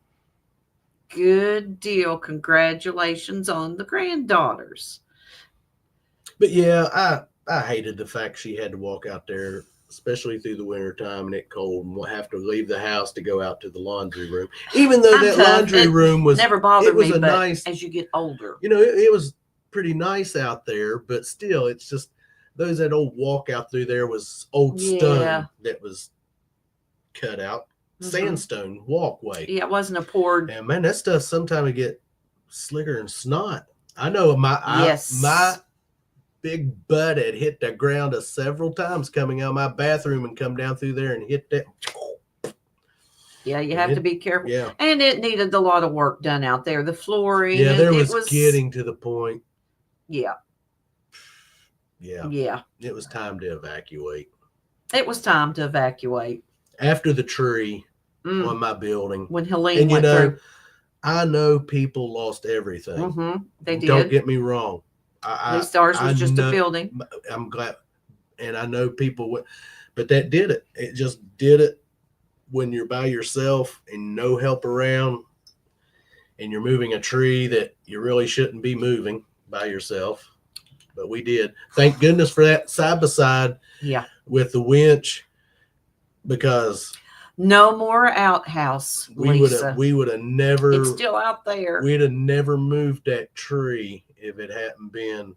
Good deal. Congratulations on the granddaughters. But yeah, I hated the fact she had to walk out there, especially through the winter time and it cold, and have to leave the house to go out to the laundry room. Even though that tough. laundry It room was never bothered it was me, a but nice, as you get older. it was pretty nice out there, but still, it's just that old walk out through there was old stone that was cut out, sandstone walkway. Yeah, it wasn't a poured. And man, that stuff sometimes would get slicker than snot. I know my big butt had hit the ground several times coming out of my bathroom and come down through there and hit that. Yeah, you have to be careful. Yeah. And it needed a lot of work done out there. The flooring. Yeah, there was getting to the point. Yeah. Yeah. Yeah. It was time to evacuate. It was time to evacuate. After the tree on my building. When Helene went through. I know people lost everything. They did. Don't get me wrong. At least ours was just a building. I'm glad. And I know people would, but that did it. It just did it when you're by yourself and no help around and you're moving a tree that you really shouldn't be moving by yourself. But we did. Thank goodness for that side by side. Yeah. With the winch, because no more outhouse. We would have never. It's still out there. We'd have never moved that tree if it hadn't been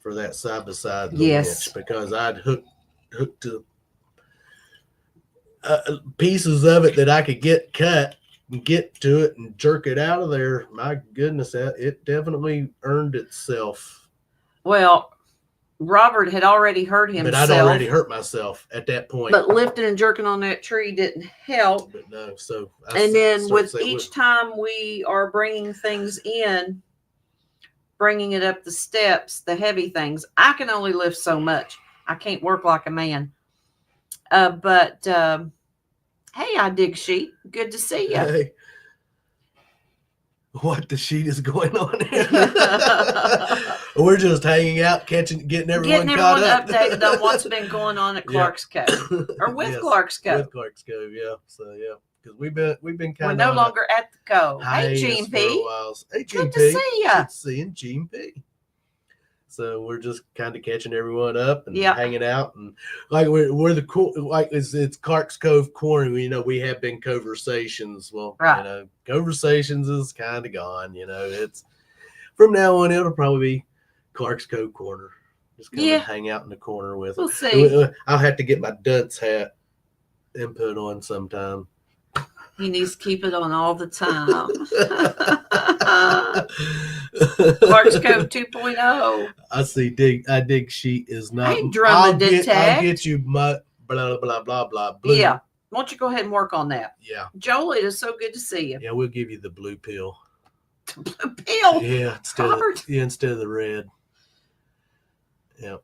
for that side by side winch, because I'd hooked to pieces of it that I could get cut and get to it and jerk it out of there. My goodness, it definitely earned itself. Well, Robert had already hurt himself. But I'd already hurt myself at that point. But lifting and jerking on that tree didn't help. But no, so and then with each time we are bringing things in, bringing it up the steps, the heavy things, I can only lift so much. I can't work like a man. But hey, I dig sheet. Good to see you. Hey. What the sheet is going on here? We're just hanging out, getting everyone caught up. Updated on what's been going on at Clark's Cove, or with Clark's Cove. With Clark's Cove, yeah. So yeah, because we've been kind of. We're no longer at the Cove. Hey, Gene P. Hey, Gene P. Good to see you. Good seeing Gene P. So we're just kind of catching everyone up and hanging out, and like we're the cool, like it's Clark's Cove Corner. We have been conversations. Well, conversations is kind of gone. It's from now on it'll probably be Clark's Cove Corner. Just kind of hang out in the corner with. We'll see. I'll have to get my dunce hat and put on sometime. He needs to keep it on all the time. Clark's Cove 2.0. I see. I dig sheet is not. Hey, I'll get you my blah blah blah blah blue. Yeah. Why don't you go ahead and work on that? Yeah. Joel, it is so good to see you. Yeah, we'll give you the blue pill. The blue pill? Yeah, instead of the red. Yep.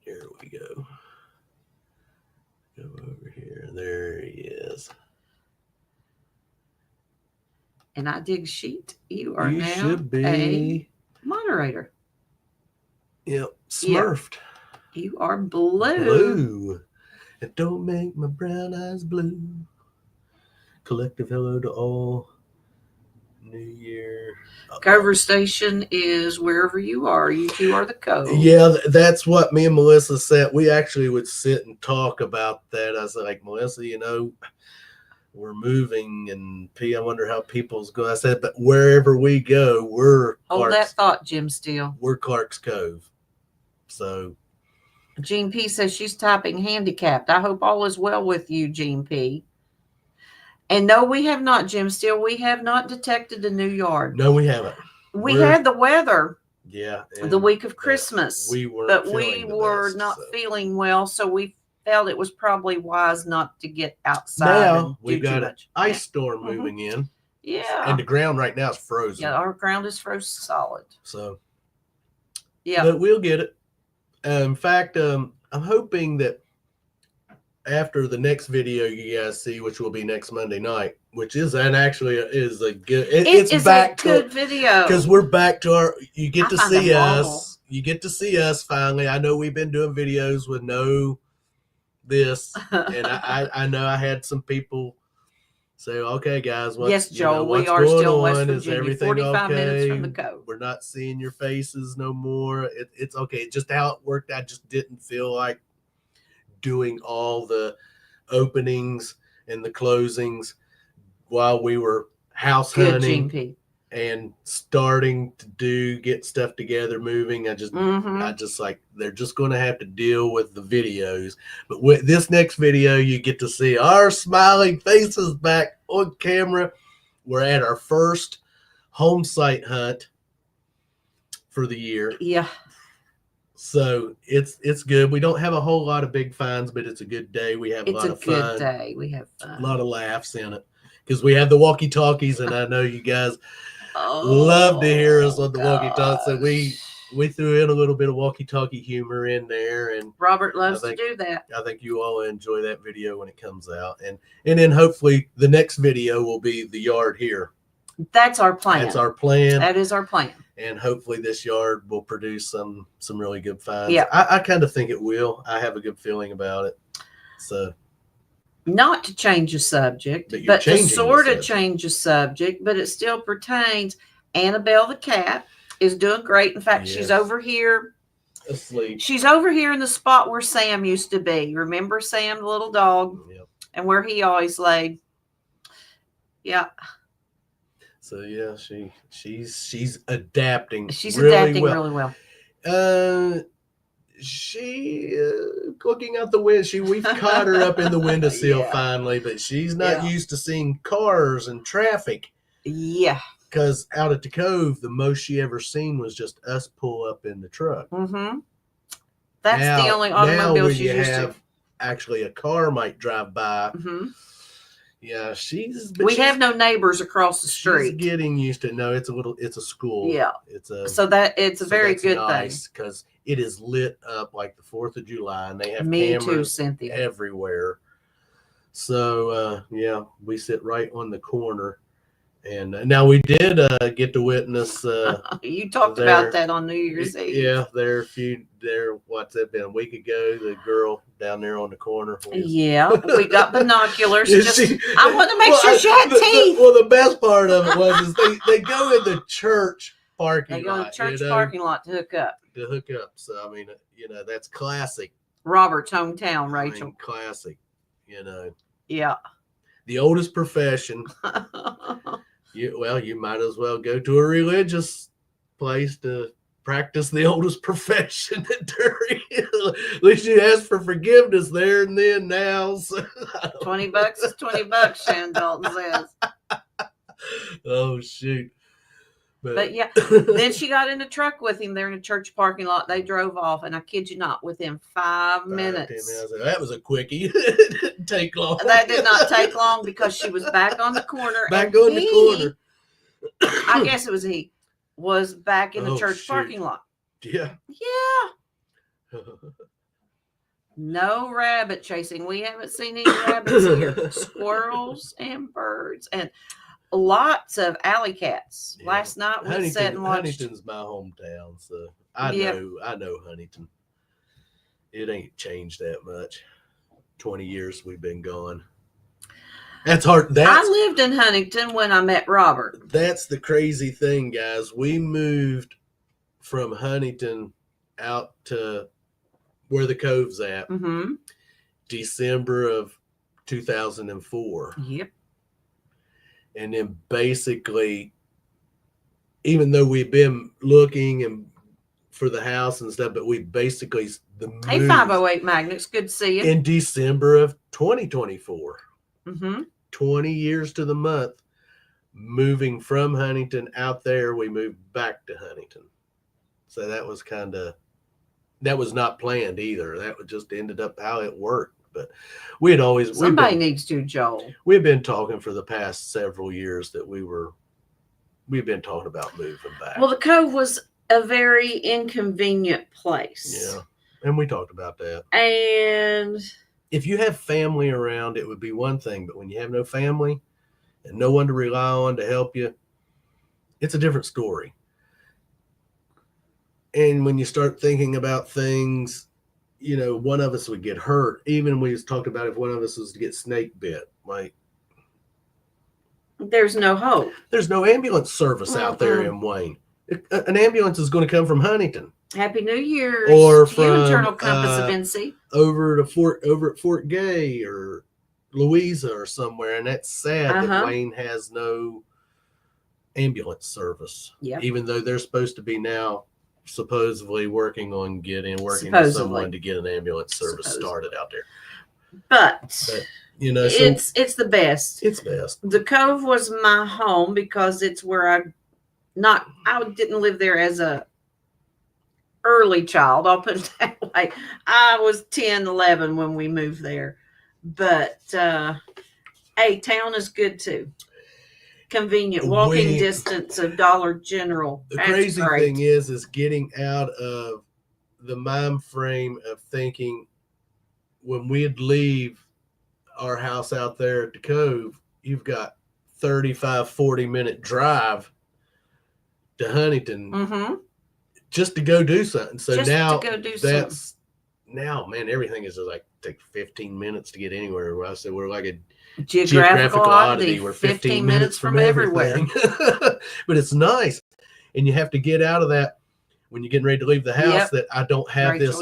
Here we go. Go over here. There he is. And I dig sheet. You are now should be a moderator. Yep. Smurfed. Yeah. You are blue. Blue. And don't make my brown eyes blue. Collective hello to all. New Year. Cover Station is wherever you are. You two are the Cove. Yeah, that's what me and Melissa said. We actually would sit and talk about that. I was like, Melissa, we're moving, and I wonder how people's go. I said, but wherever we go, we're hold that thought, Jim Steele. We're Clark's Cove. So Gene P says she's typing handicapped. I hope all is well with you, Gene P. And no, we have not, Jim Steele. We have not detected a new yard. No, we haven't. We had the weather. Yeah. The week of Christmas. We were not feeling well, so we felt it was probably wise not to get outside. Now we got an ice storm moving in. Yeah. And the ground right now is frozen. Yeah, our ground is frozen solid. So yeah. But we'll get it. In fact, I'm hoping that after the next video you guys see, which will be next Monday night, which is and actually is a good. It's is back a good video because we're back to our. You get I to find see them us. awful. You get to see us finally. I know we've been doing videos with no this, and I know I had some people say, "Okay, guys, Yes, Joel, we what's are going still in West on? Is Virginia, everything 45 minutes okay? from the Cove. We're not seeing your faces no more. It's okay. Just how it worked. I just didn't feel like doing all the openings and the closings while we were house Good, hunting GP. and starting to get stuff together, moving. I just like they're just going to have to deal with the videos. But with this next video, you get to see our smiling faces back on camera. We're at our first home site hunt for the year. Yeah. So it's good. We don't have a whole lot of big finds, but it's a good day. We have a lot of fun. It's a good day. We have fun. A lot of laughs in it because we have the walkie-talkies, and I know you guys love to hear us on the walkie-talkie. So we threw in a little bit of walkie-talkie humor in there, and Robert loves to do that. I think you all enjoy that video when it comes out, and then hopefully the next video will be the yard here. That's our plan. That's our plan. That is our plan. And hopefully this yard will produce some really good finds. Yeah. I kind of think it will. I have a good feeling about it. So, not to change the subject, but to sort of change the subject, but it still pertains. Annabelle the cat is doing great. In fact, she's over here asleep. She's over here in the spot where Sam used to be. Remember Sam, the little dog? Yep. And where he always laid. Yeah. So yeah, she's adapting. She's adapting really well. She looking out the window. We've caught her up in the windowsill finally, but she's not used to seeing cars and traffic. Yeah. Because out at the Cove, the most she ever seen was just us pull up in the truck. Mm-hmm. That's the only automobile she's used to. Actually, a car might drive by. Mm-hmm. Yeah, we have no neighbors across the street. She's getting used to it. No, it's a school. Yeah. It's a very good thing. Because it is lit up like the 4th of July, and they have cameras too, Cynthia. Everywhere. So yeah, we sit right on the corner. And now we did get to witness. You talked about that on New Year's Eve. Yeah, what's that been, a week ago? The girl down there on the corner. Yeah, we got binoculars. I want to make sure she had teeth. Well, the best part of it was they go in the church parking lot. They go in the church parking lot to hook up. So, I mean, that's classic. Robert's hometown, Rachel. Classic, Yeah. The oldest profession. You might as well go to a religious place to practice the oldest profession. At least you ask for forgiveness there and then now. So $20 is $20, Shannon Dalton says. Oh, shoot. But yeah, then she got in the truck with him there in the church parking lot. They drove off, and I kid you not, within 5 minutes. That was a quickie. It didn't take long. That did not take long because she was back on the corner. The corner. I guess it was was back in the church parking lot. Yeah. Yeah. No rabbit chasing. We haven't seen any rabbits here. Squirrels and birds and lots of alley cats. Yeah. Last night we sat and watched. Huntington's my hometown, so I know Huntington. It ain't changed that much. 20 years we've been gone. That's hard. I lived in Huntington when I met Robert. That's the crazy thing, guys. We moved from Huntington out to where the Cove's at. Mm-hmm. December of 2004. Yep. And then basically, even though we've been looking and for the house and stuff, but we basically Hey, 508 Magnets, good to see you. In December of 2024. Mm-hmm. 20 years to the month, moving from Huntington out there, we moved back to Huntington. So that was not planned either. That just ended up how it worked. But we had always needs to, Joel. We've been talking for the past several years that we've been talking about moving back. Well, the Cove was a very inconvenient place. Yeah. And we talked about that. And if you have family around, it would be one thing. But when you have no family and no one to rely on to help you, it's a different story. And when you start thinking about things, one of us would get hurt. Even we just talked about if one of us was to get snake bit, like there's no hope. There's no ambulance service out there in Wayne. An ambulance is going to come from Huntington. Happy New Year's or to from you, Internal Compass of NC. over at Fort Gay or Louisa or somewhere, and that's sad that Wayne has no ambulance service. Yep. Even though they're supposed to be now supposedly working with someone to get an ambulance service started out there. But it's the best. It's best. The Cove was my home because it's where I didn't live there as a early child. I'll put it that way. I was 10, 11 when we moved there. But hey, town is good too. Convenient walking distance of Dollar General. The crazy thing is getting out of the mind frame of thinking when we'd leave our house out there at the Cove, you've got 35, 40-minute drive to Huntington just to go do something. So just now now, man, everything is like take 15 minutes to get anywhere. I said we're like a geographical oddity. We're 15 minutes from everywhere. But it's nice. And you have to get out of that when you're getting ready to leave the house that I don't have this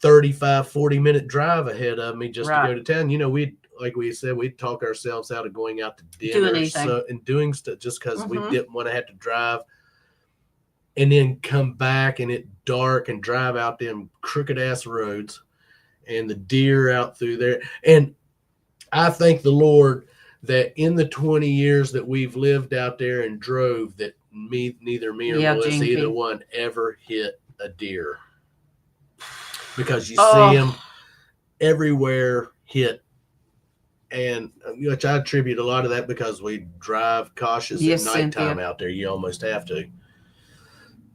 35, 40-minute drive ahead of me just to go to town. Like we said, we'd talk ourselves out of going out to dinner and doing stuff just because we didn't want to have to drive and then come back and it's dark and drive out them crooked ass roads and the deer out through there. And I thank the Lord that in the 20 years that we've lived out there and drove, that neither me or Melissa, either one, ever hit a deer. Because you see them everywhere hit. And which I attribute a lot of that because we drive cautious at nighttime out there. You almost have to.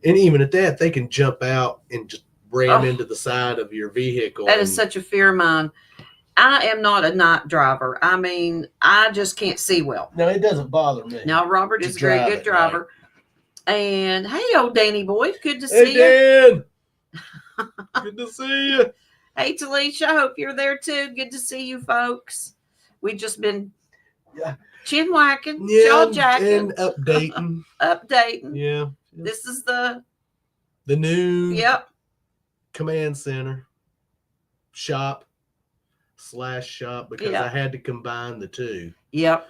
And even at that, they can jump out and just ram into the side of your vehicle. That is such a fear of mine. I am not a night driver. I mean, I just can't see well. No, it doesn't bother me. Now, Robert is a very good driver. And hey, old Danny boy, good to see you. Dan. Good to see you. Hey, Talisha, I hope you're there too. Good to see you, folks. We've just been chin whacking, jaw jacking, and updating. Updating. Yeah. This is the new command center shop because I had to combine the two. Yep.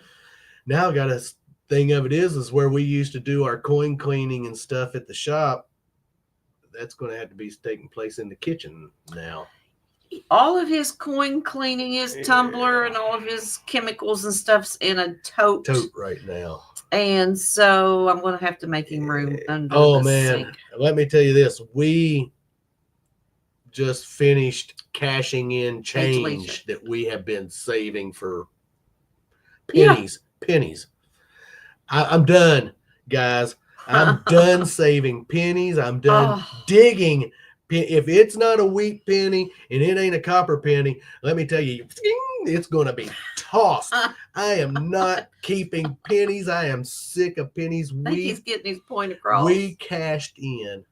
Now I got a thing of it is where we used to do our coin cleaning and stuff at the shop. That's going to have to be taking place in the kitchen now. All of his coin cleaning, his tumbler, and all of his chemicals and stuff's in a tote right now. And so I'm going to have to make him room under the sink. Let me tell you this. We just finished cashing in change that we have been saving for pennies. I'm done, guys. I'm done saving pennies. I'm done digging. If it's not a wheat penny and it ain't a copper penny, let me tell you, it's going to be tossed. I am not keeping pennies. I am sick of pennies. I think he's getting his point across. We cashed in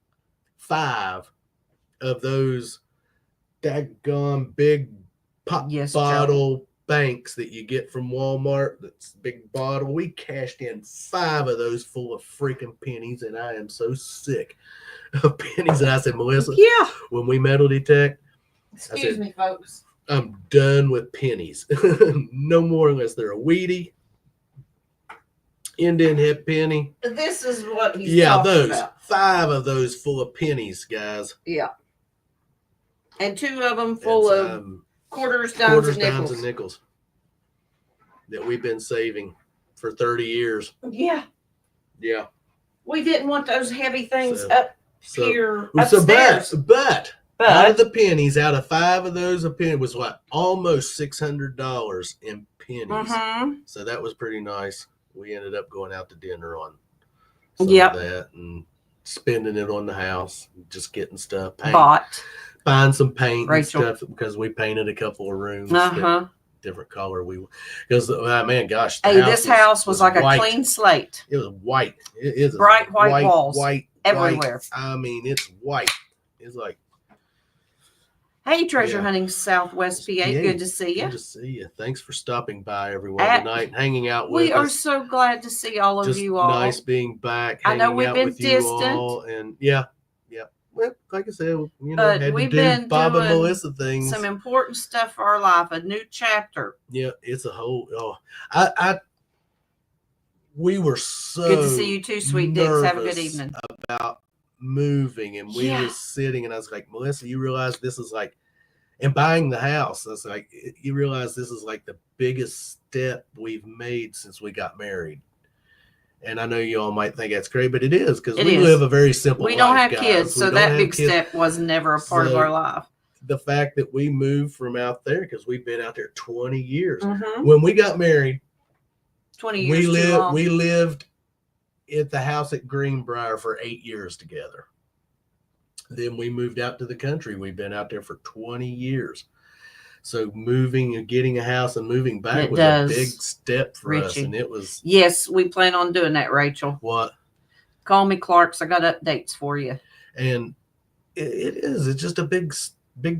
5 of those daggone big pop bottle banks that you get from Walmart. That's a big bottle. We cashed in 5 of those full of freaking pennies, and I am so sick of pennies. And I said, Melissa, when we metal detect, excuse me, folks, I'm done with pennies. No more unless they're a Wheatie, Indian hip penny. This is what he's talking about. 5 of those full of pennies, guys. Yeah. And 2 of them full of quarters, dimes, and nickels that we've been saving for 30 years. Yeah. Yeah. We didn't want those heavy things here upstairs. But out of the pennies, out of 5 of those, a penny was almost $600 in pennies. So that was pretty nice. We ended up going out to dinner on some of that and spending it on the house, just getting stuff bought find some paint Rachel. and stuff because we painted a couple of rooms different color. Because man, gosh, hey, this house was like white. A clean slate. It was white. It is bright white walls, white everywhere. I mean, it's white. It's like. Hey, Treasure Hunting Southwest PA. Good to see you. Good to see you. Thanks for stopping by, everyone, tonight, hanging out with us. We are so glad to see all of you all. Nice being back. I know we've been distant. You all, and yeah. Well, like I said, had we've to been do Bob doing and Melissa things. Some important stuff for our life. A new chapter. Yeah, it's a whole. We were so good to see you too, sweet dicks. Have a good evening. About moving, and we were sitting, and I was like, Melissa, you realize this is like, and buying the house. I was like, you realize this is like the biggest step we've made since we got married. And I know you all might think that's great, but it is, because we live a very simple life. We don't have kids, so that big step was never a part of our life. The fact that we moved from out there, because we've been out there 20 years. When we got married, 20 years we lived at the house at Greenbrier for 8 years together. Then we moved out to the country. We've been out there for 20 years. So moving and getting a house and moving back was a big step for us. And it was. Yes, we plan on doing that, Rachel. What? Call me, Clarks. I got updates for you. And it is. It's just a big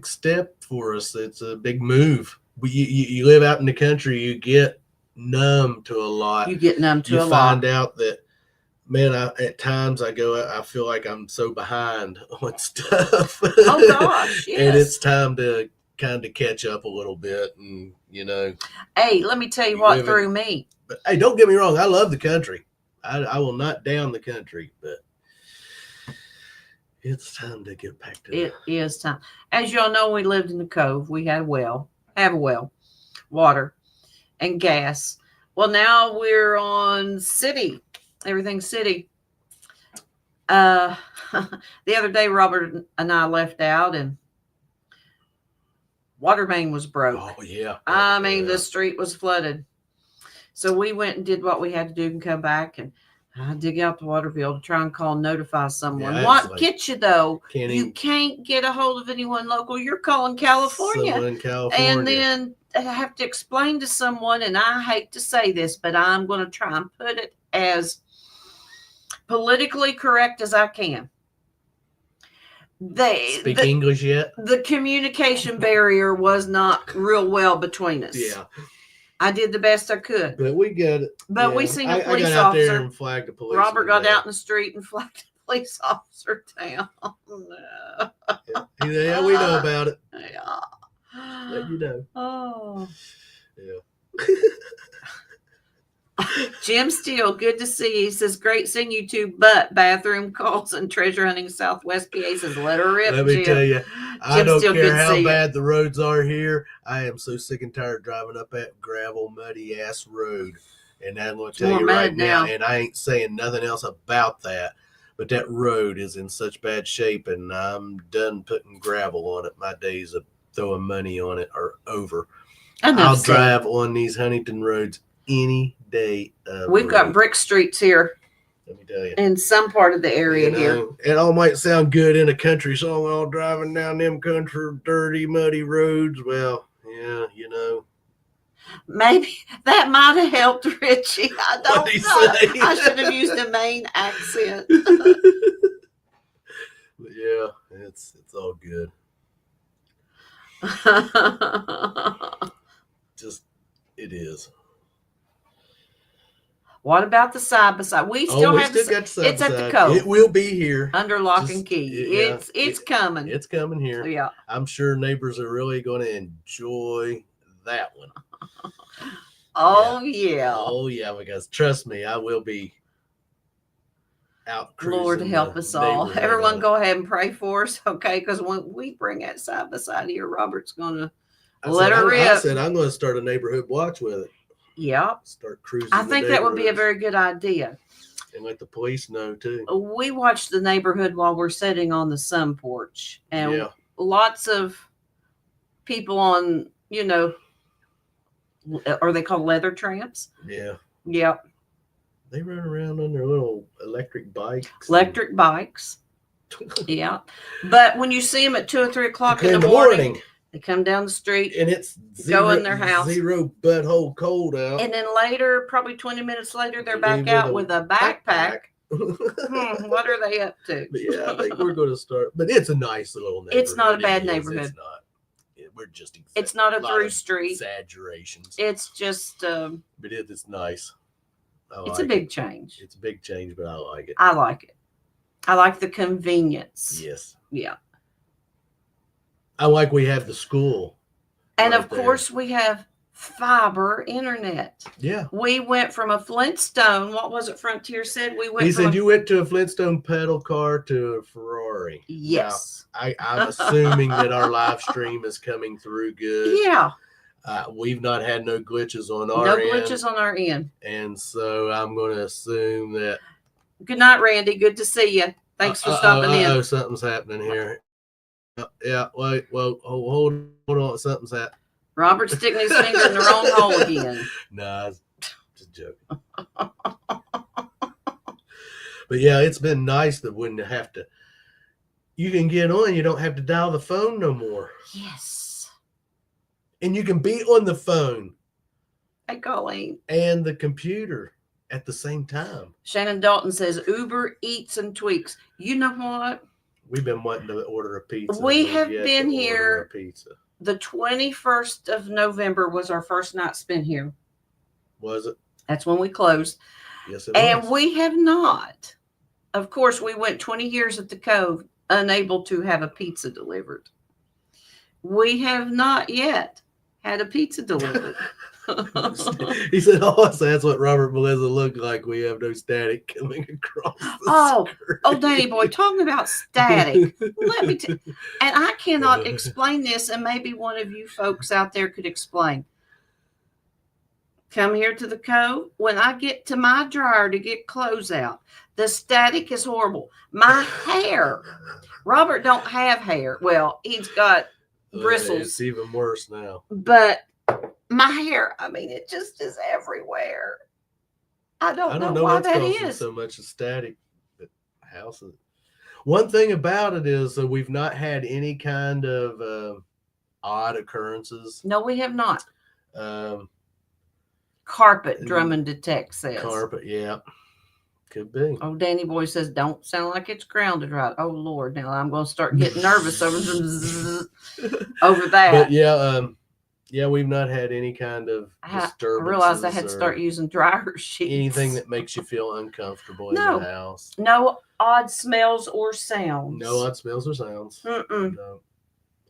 step for us. It's a big move. You live out in the country, you get numb to a lot. You find out that, man, at times I feel like I'm so behind on stuff. Oh, gosh, yes. And it's time to kind of catch up a little bit, and Hey, let me tell you what threw me. But hey, don't get me wrong, I love the country. I will not down the country, but it's time to get back to it. It is time. As y'all know, we lived in the Cove. We had have a well, water, and gas. Well, now we're on city. Everything's city. The other day, Robert and I left out, and water main was broke. Oh, yeah. I mean, the street was flooded. So we went and did what we had to do and come back, and I dig out the water bill to try and call and notify someone. Yeah, what gets you, though? You can't get a hold of anyone local. You're calling California. Someone in California. And then I have to explain to someone, and I hate to say this, but I'm going to try and put it as politically correct as I can. Speak English yet? The communication barrier was not real well between us. Yeah. I did the best I could. But we got it. But we seen a police I got out officer. there and flagged a police. Robert got out in the street and flagged a police officer down. Yeah, we know about it. Yeah. Let you know. Oh. Yeah. Jim Steele, good to see you. He says, great seeing you two, but bathroom calls and Treasure Hunting Southwest PA says, let her rip. Let me tell you, I don't Steele, care how bad the roads are here. I am so sick and tired of driving up that gravel, muddy ass road. And I'm going to tell you right now, and I ain't saying nothing else about that, but that road is in such bad shape, and I'm done putting gravel on it. My days of throwing money on it are over. I'll drive on these Huntington roads any day of We've got brick streets here. Let me tell you. In some part of the area here. It all might sound good in a country song, all driving down them country, dirty, muddy roads. Well, yeah, Maybe that might have helped Richie. I don't know. I should have used a Maine accent. But yeah, it's all good. Just, it is. What about the side by side? We still got the side. It's at the Cove. It will be here under lock and key. It's coming. It's coming here. Yeah, I'm sure neighbors are really going to enjoy that one. Oh yeah. Oh yeah, because trust me, I will be out cruising. Lord help us all. Everyone, go ahead and pray for us, okay? Because when we bring that side by side here, Robert's going to let her rip. I said I'm going to start a neighborhood watch with it. Yeah. Start cruising. I think that would be a very good idea. And let the police know too. We watch the neighborhood while we're sitting on the sun porch, and lots of people on, are they called leather tramps? Yeah. Yep. They run around on their little electric bikes. Electric bikes. Yeah. But when you see them at 2 or 3 o'clock in In the the morning, they come down the street, and it's go in zero, their house. zero butthole cold out. And then later, probably 20 minutes later, they're They back out with a backpack. What are they up to? But yeah, I think we're going to start. But it's a nice little neighborhood. It's not a bad It is. neighborhood. It's not. We're just. It's not a lot through of street. Exaggerations. It's just. But it's nice. It's a big change. It's a big change, but I like it. I like it. I like the convenience. Yes. Yeah. I like we have the school. And of course, we have fiber internet. Yeah. We went from a Flintstone. What was it Frontier said? He said you went to a Flintstone pedal car to a Ferrari. Yes. Now, I'm assuming that our live stream is coming through good. Yeah. We've not had no glitches on our end. No glitches on our end. And so I'm going to assume that. Good night, Randy. Good to see you. Thanks for stopping in. Oh, something's happening here. Yeah, wait, whoa, hold on, something's happening. Robert's sticking his finger in the wrong hole again. Nah, just joking. But yeah, it's been nice that when you can get on, you don't have to dial the phone no more. Yes. And you can be on the phone. Hey, Colleen. And the computer at the same time. Shannon Dalton says Uber Eats and Tweaks. You know what? We've been wanting to order a pizza. We have been here. The 21st of November was our first night spent here. Was it? That's when we closed. Yes, it was. And we have not. Of course, we went 20 years at the Cove, unable to have a pizza delivered. We have not yet had a pizza delivered. He said, "Oh, so that's what Robert Melissa looked like. We have no static coming across." Oh, Danny boy, talking about static. Let me tell you, and I cannot explain this, and maybe one of you folks out there could explain. Come here to the Cove. When I get to my dryer to get clothes out, the static is horrible. My hair. Robert don't have hair. Well, he's got bristles. It's even worse now. But my hair, I mean, it just is everywhere. I don't know why that is. So much static at houses. One thing about it is that we've not had any kind of odd occurrences. No, we have not. Carpet, Drummond Detect says. Carpet, yeah. Could be. Oh, Danny boy says, don't sound like it's grounded right. Oh, Lord. Now I'm going to start getting nervous over that. But yeah, we've not had any kind of disturbance. I realized I had to start using dryer sheets. Anything that makes you feel uncomfortable in the house. No odd smells or sounds. No odd smells or sounds. No.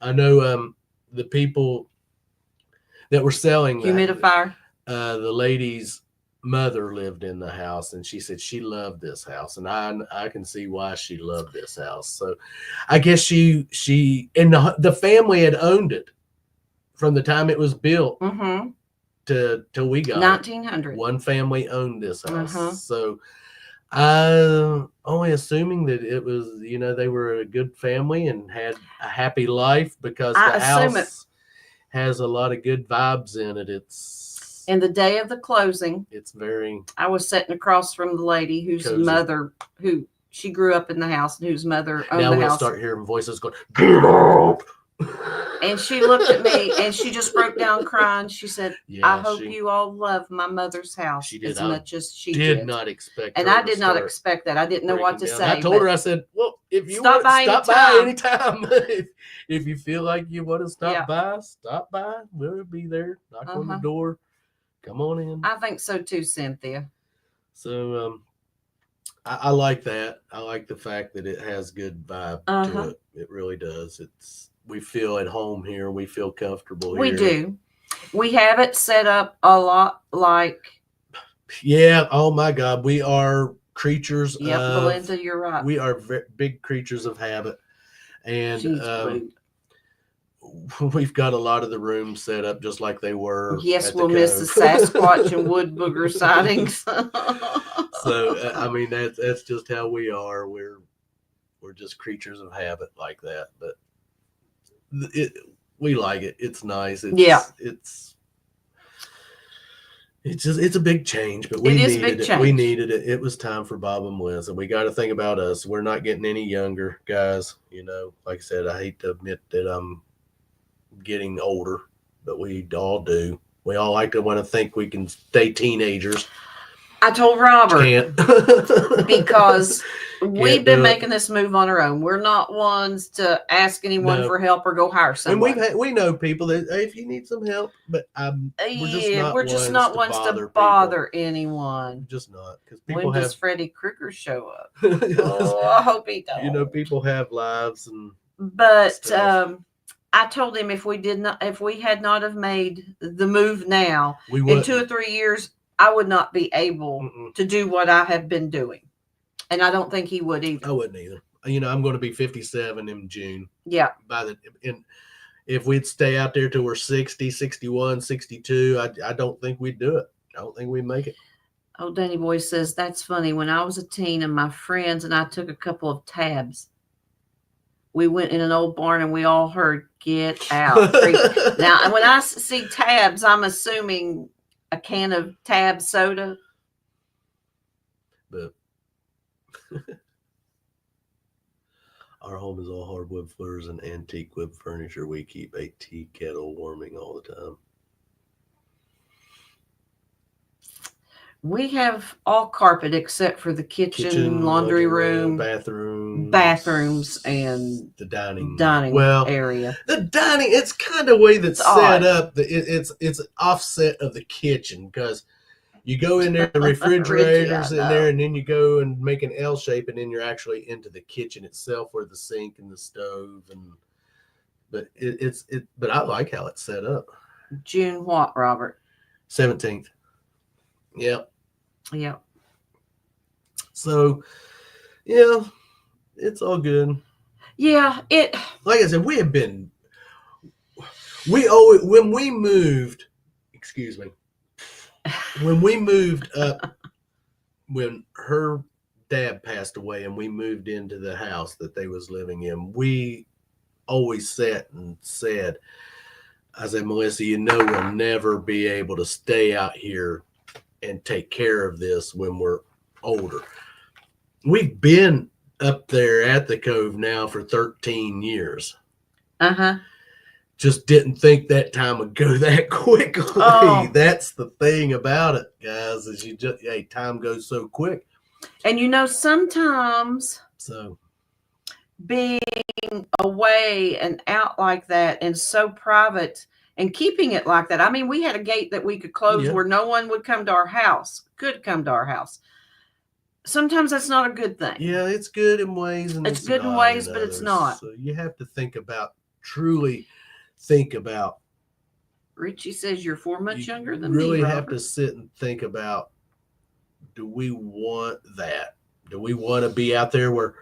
I know the people that were selling humidifier. The lady's mother lived in the house, and she said she loved this house, and I can see why she loved this house. So I guess she and the family had owned it from the time it was built till we got 1900. One family owned this house. So I'm only assuming that it was, they were a good family and had a happy life, because the house has a lot of good vibes in it. And the day of the closing, I was sitting across from the lady whose mother, she grew up in the house and whose mother owned the house. Now we'll start hearing voices going, "Get up!" And she looked at me and she just broke down crying. She said, I hope you all love my mother's house as much as she did. Not expect and I did not expect that. I didn't know what to say. I told her, I said, well, if you want to stop by anytime. If you feel like you want to stop by. We'll be there. Knock on the door. Come on in. I think so too, Cynthia. So I like that. I like the fact that it has good vibe to it. It really does. We feel at home here. We feel comfortable here. We do. We have it set up a lot like. Yeah. Oh my God. We are creatures of. Belinda, you're right. We are big creatures of habit. And we've got a lot of the rooms set up just like they were. Yes, we'll miss the Sasquatch and wood booger sightings. So, I mean, that's just how we are. We're just creatures of habit like that. But we like it. It's nice. It's it's a big change, but It we is a big needed it. We change. needed it. It was time for Bob and Liz, and we got to think about us. We're not getting any younger, guys. Like I said, I hate to admit that I'm getting older, but we all do. We all like to want to think we can stay teenagers. I told Robert Can't. because we've Can't do been it. making this move on our own. We're not ones to ask anyone No. for help or go hire And someone. we know people that, hey, if you need some help, but we're just not ones to people. bother anyone. Just not, because people When have. does Freddy Krueger show up? Oh, I hope he don't. People have lives and. But stuff. I told him if we had not have made the move now, We in would 2 or 3 years, I would not be able Mm-mm. to do what I have been doing. And I don't think he would either. I wouldn't either. I'm going to be 57 in June. Yeah. And if we'd stay out there till we're 60, 61, 62, I don't think we'd do it. I don't think we'd make it. Oh, Danny Boy says, that's funny. When I was a teen and my friends and I took a couple of tabs, we went in an old barn and we all heard, get out. Now, and when I see tabs, I'm assuming a can of Tab soda. But our home is all hardwood floors and antique wood furniture. We keep a tea kettle warming all the time. We have all carpet except for the kitchen, laundry room, bathrooms, and the dining area. The dining, it's kind of way that's set up. It's offset of the kitchen, because you go in there, the refrigerator's in there, and then you go and make an L shape, and then you're actually into the kitchen itself, where the sink and the stove but I like how it's set up. June what, Robert? 17th. Yep. Yep. So, yeah, it's all good. Yeah, like I said, when we moved, excuse me, when we moved up, when her dad passed away and we moved into the house that they was living in, we always sat and said, I said, Melissa, we'll never be able to stay out here and take care of this when we're older. We've been up there at the Cove now for 13 years. Just didn't think that time would go that quickly. Oh. That's the thing about it, guys, is time goes so quick. And sometimes being away and out like that and so private and keeping it like that. I mean, we had a gate that we could close where no one would come to our house, Sometimes that's not a good thing. Yeah, it's good in ways, and it's good in ways, but it's not. So you have to truly think about. Richie says you're 4 months younger than me. You really Robert. have to sit and think about, do we want that? Do we want to be out there where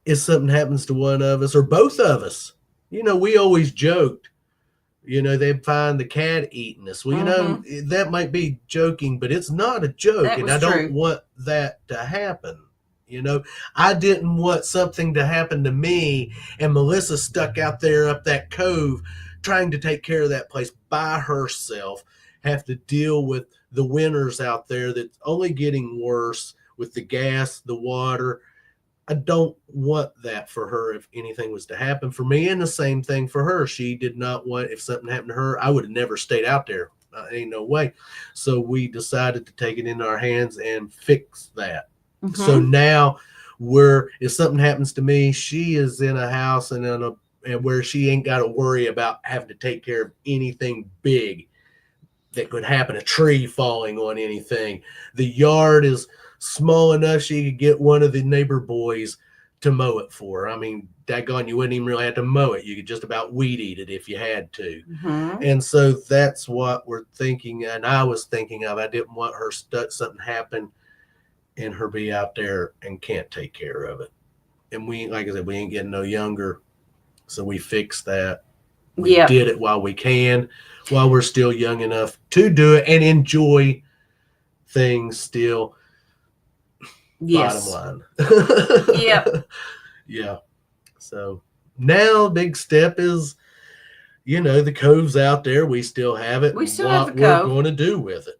if something happens to one of us or both of us? We always joked, they'd find the cat eating us. Well, that might be joking, but it's not a joke. And I don't want that to happen. I didn't want something to happen to me and Melissa stuck out there up that cove trying to take care of that place by herself, have to deal with the winters out there that's only getting worse with the gas, the water. I don't want that for her if anything was to happen for me, and the same thing for her. She did not want, if something happened to her, I would have never stayed out there. Ain't no way. So we decided to take it in our hands and fix that. So now if something happens to me, she is in a house and where she ain't got to worry about having to take care of anything big that could happen, a tree falling on anything. The yard is small enough she could get one of the neighbor boys to mow it for her. I mean, daggone, you wouldn't even really have to mow it. You could just about weed eat it if you had to. And so that's what we're thinking, and I was thinking of. I didn't want her something happen and her be out there and can't take care of it. And we, like I said, we ain't getting no younger, so we fixed that. We did it while we can, while we're still young enough to do it and enjoy things still. Bottom line. Yeah. So now big step is, the Cove's out there. We still have it. We still have the Cove. What we're going to do with it.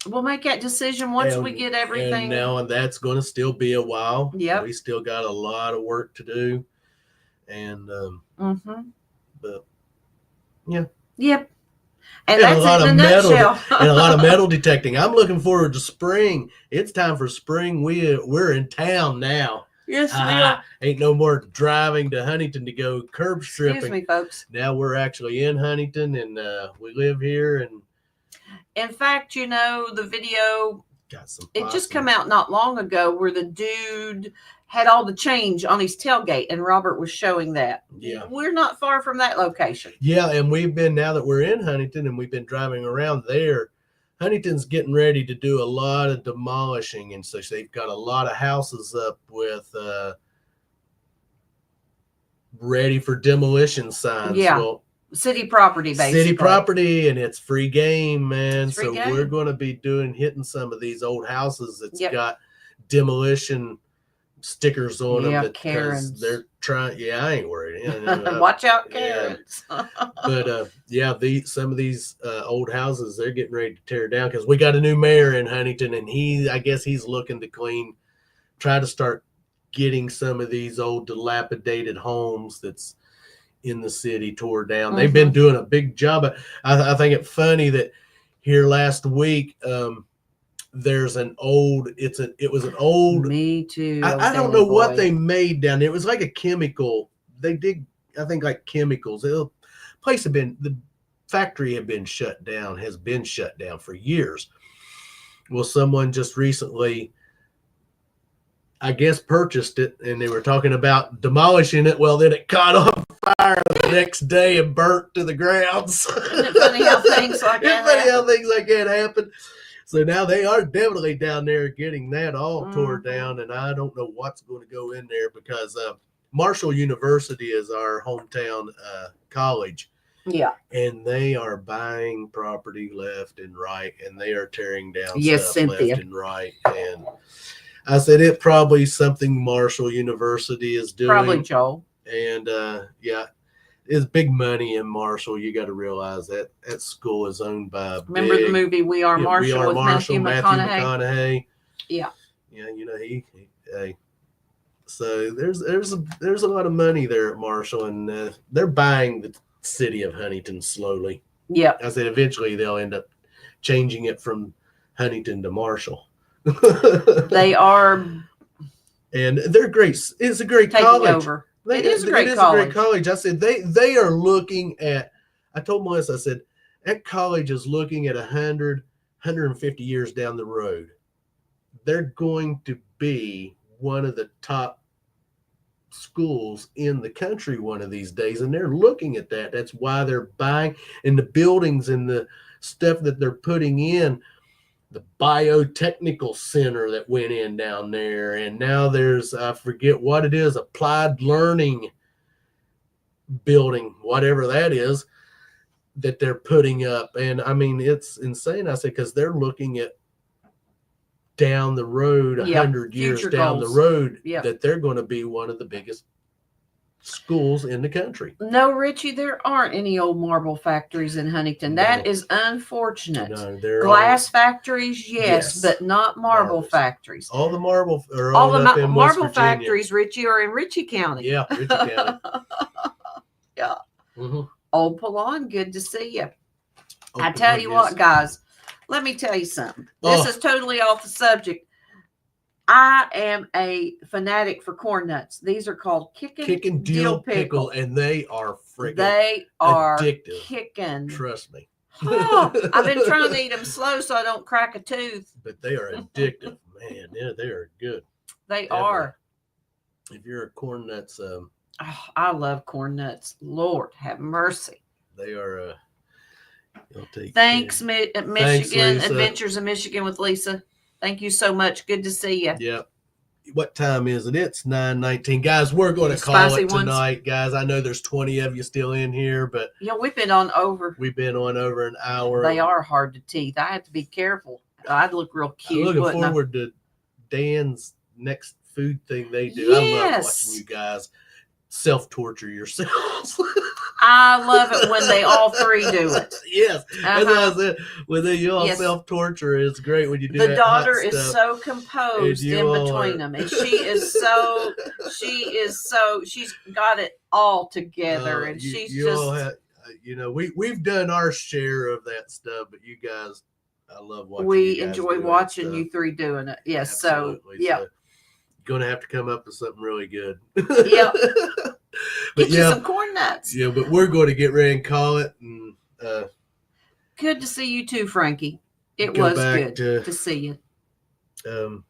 We'll make that decision once we get everything. And that's going to still be a while. Yep. We still got a lot of work to do. And, but yeah. Yep. And that's in a nutshell. And a lot of metal detecting. I'm looking forward to spring. It's time for spring. We're in town now. Yes, we are. Ain't no more driving to Huntington to go curb stripping. Excuse me, folks. Now we're actually in Huntington, and we live here. And in fact, you know, the video, got some it just come out not long ago where the dude had all the change on his tailgate, and Robert was showing that. Yeah. We're not far from that location. Yeah, and now that we're in Huntington and we've been driving around there, Huntington's getting ready to do a lot of demolishing, and so they've got a lot of houses up with ready for demolition signs. Yeah. Well, city property, basically. City property, and it's free game, man. Free so game. We're going to be hitting some of these old houses that's got demolition stickers on them because they're trying. Yeah, I ain't worried. Watch out, Karens. But some of these old houses, they're getting ready to tear down because we got a new mayor in Huntington, and I guess he's looking to try to start getting some of these old dilapidated homes that's in the city tore down. They've been doing a big job. I think it's funny that here last week, there's it was an old. Me too. I don't know what they made down there. It was like a chemical. They did, I think, like chemicals. The factory has been shut down for years. Well, someone just recently, I guess, purchased it, and they were talking about demolishing it. Well, then it caught on fire the next day and burnt to the ground. Isn't it funny how things like that happen? So now they are definitely down there getting that all tore down, and I don't know what's going to go in there because Marshall University is our hometown college. Yeah. And they are buying property left and right, and they are tearing down stuff Cynthia. left and right. And I said it probably something Marshall University is doing. Probably, Joel. And it's big money in Marshall. You got to realize that school is owned by remember the movie We Are Marshall with Matthew McConaughey? Yeah. Yeah, you know he so there's a lot of money there at Marshall, and they're buying the city of Huntington slowly. Yeah. I said eventually they'll end up changing it from Huntington to Marshall. They are, and they're great. It's a great taking college. Over. It is a great college. I said they are looking at. I told Melissa, I said that college is looking at 100, 150 years down the road. They're going to be one of the top schools in the country one of these days, and they're looking at that. That's why they're buying, and the buildings and the stuff that they're putting in. The biotechnical center that went in down there, and now there's, I forget what it is, applied learning building, whatever that is, that they're putting up. And I mean, it's insane. I say, because they're looking at down the road, 100 years down the road, that they're going to be one of the biggest schools in the country. No, Richie, there aren't any old marble factories in Huntington. That is unfortunate. No, glass factories, yes, but not marble factories. All the marble marble factories, Richie, are in Ritchie County. Yeah, Ritchie County. Yeah. Mm-hmm. Old Palon, good to see you. I tell you what, guys, let me tell you something. This is totally off the subject. I am a fanatic for corn nuts. These are called kickin' dill pickle, and they are freaking addictive. Kicking. Trust me. I've been trying to eat them slow so I don't crack a tooth. But they are addictive, man. Yeah, they are good. They are. If you're a corn nuts, I love corn nuts. Lord have mercy. They are. Thanks, Michigan. Thanks, Adventures in Michigan with Lisa. Thank you so much. Good to see you. Yeah. What time is it? It's 9:19. Guys, we're going to call it tonight, guys. I know there's 20 of you still in here, but we've been on over. We've been on over an hour. They are hard to teeth. I have to be careful. I'd look real cute. I'm looking forward to Dan's next food thing they do. I love watching you guys self-torture yourselves. I love it when they all three do it. Yes, that's what I Uh-huh. said. When you all Yes. self-torture, it's great when you do The that hot daughter is stuff. so composed you in all between are- them, and she's got it all together, and she's you just all have, we've done our share of that stuff, but you guys, I love watching you we guys enjoy do that watching stuff. you three doing it. Yes, Absolutely. so yeah. So, gonna have to come up with something really good. Yep. But Get you some corn nuts. Yeah, but we're going to get ready and call it. And good to see you too, Frankie. It go was back good to see you.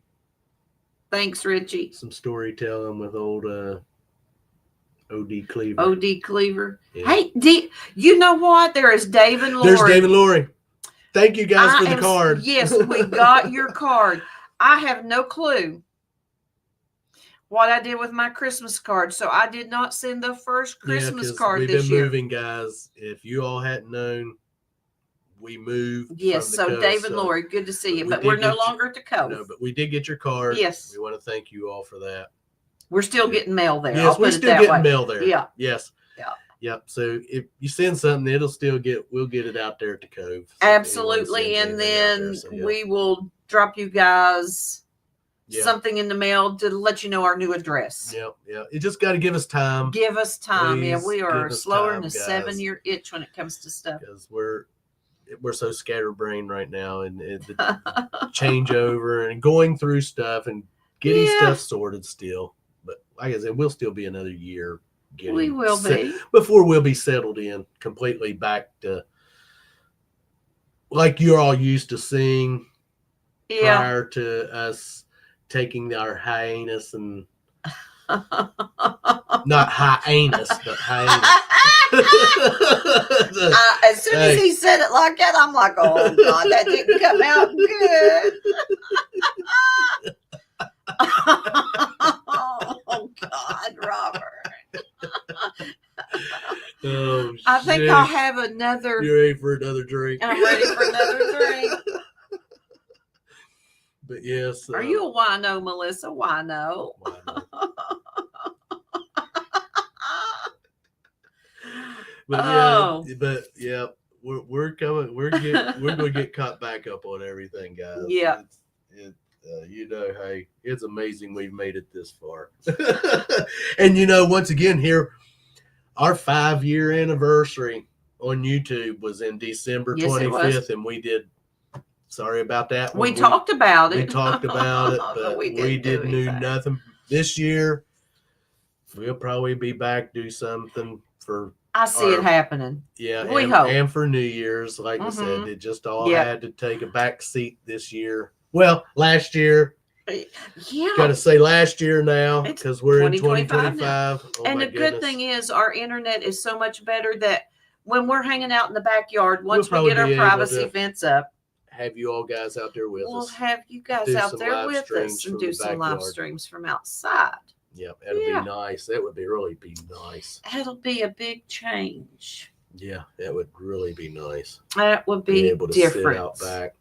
Thanks, Richie. Some storytelling with old O.D. Cleaver. O.D. Cleaver. Yeah. Hey, you know what? There is Dave and Lori. There's Dave and Lori. Thank you guys for the card. Yes, we got your card. I have no clue what I did with my Christmas card, so I did not send the first Christmas card this year. We've been moving, guys. If you all hadn't known, we moved. Yes, so Cove, Dave and Lori, good to see you. But we're no longer at the Cove. No, but we did get your card. Yes. We want to thank you all for that. We're still getting mail there. Yes, we're still getting mail there. Yeah. Yes. Yeah. Yep. So if you send something, we'll get it out there to Cove. So absolutely. And then we will drop you guys something in the mail to let you know our new address. Yeah. Yeah. You just got to give us time. Give us time. Please, yeah. We are slower than a guys. 7-year itch when it comes to stuff. Because we're so scatterbrained right now, and the changeover and going through stuff and getting stuff sorted still. But like I said, we'll still be another year. We will be before we'll be settled in completely back to like you're all used to seeing prior to us taking our hiatus and not hiatus, but hiatus. As soon as he said it like that, I'm like, oh God, that didn't come out good. Oh God, Robert. Oh, I think I'll have another. You're ready for another drink. I'm ready for another drink. But yes. Are you a wino, Melissa? Wino. But we're coming. We're going to get caught back up on everything, guys. Yeah. Hey, it's amazing we've made it this far. And once again here, our 5-year anniversary on YouTube was in December 25th, and we did. Sorry about that. We talked about it. We talked about it, but we didn't do nothing. This year, we'll probably be back, do something for. I see it happening. Yeah, we hope. And for New Year's, like I said, it just all had to take a back seat this year. Well, last year. Yeah. Got to say last year now because we're in 2025. And the good thing is our internet is so much better that when we're hanging out in the backyard, once we get our privacy fence up, have you all guys out there with us. We'll have you guys out there with us and do some live streams from outside. Yep, that'll be nice. That would really be nice. That'll be a big change. Yeah, that would really be nice. That would be able to different. Sit out back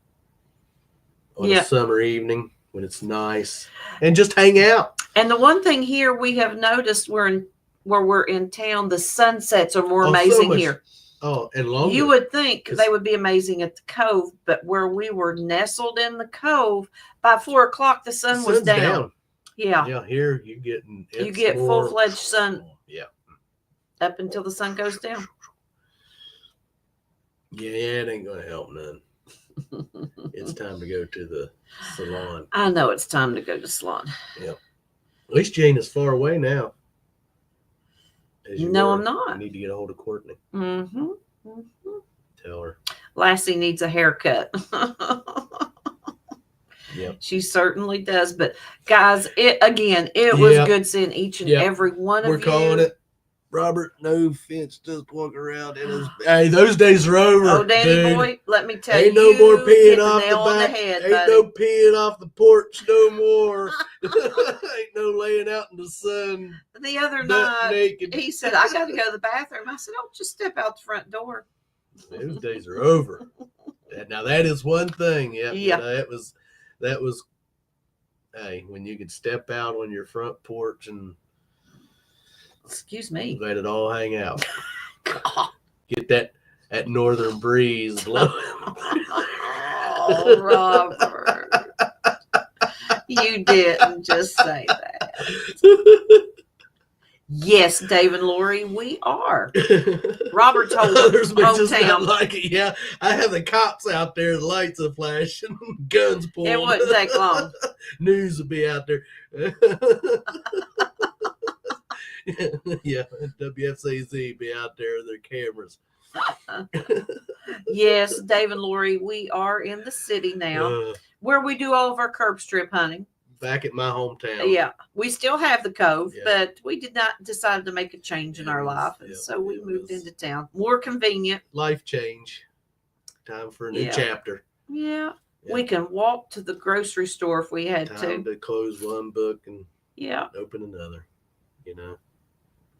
on a summer evening when it's nice and just hang out. And the one thing here we have noticed where we're in town, the sunsets are more amazing here. Oh, and longer. You would think they would be amazing at the Cove, but where we were nestled in the Cove, by 4 o'clock the sun was down. Yeah. Yeah, here you get full-fledged sun. Yeah. Up until the sun goes down. Yeah, it ain't gonna help none. It's time to go to the salon. I know it's time to go to the salon. Yep. At least Jane is far away now. No, I'm not. You need to get a hold of Courtney. Mm-hmm. Tell her. Lassie needs a haircut. Yep. She certainly does. But guys, it was good seeing each and every one of you. We're calling it. Robert, no fence, just walk around. Hey, those days are over. Oh, Danny boy, let me tell you. Ain't no more peeing off the back. Head, ain't no peeing off the porch no more. Ain't no laying out in the sun. The other night, naked. He said, I got to go to the bathroom. I said, oh, just step out the front door. Those days are over. Now, that is one thing. Yeah. That was, hey, when you could step out on your front porch and excuse me, let it all hang out. God. Get that northern breeze blowing. Oh, Robert. You didn't just say that. Yes, Dave and Lori, we are. Robert's whole Others may just not hometown. like it. Yeah, I have the cops out there, the lights are flashing, guns pulled. It wouldn't take long. News would be out there. Yeah, WFCZ be out there with their cameras. Yes, Dave and Lori, we are in the city now where we do all of our curb strip hunting. Back at my hometown. Yeah, we still have the Cove, Yeah. but we did not decide to make a change in our life, and so we moved into town. More convenient. Life change. Time for a new chapter. Yeah. We can walk to the grocery store if we had Time to close one book and open another. You know.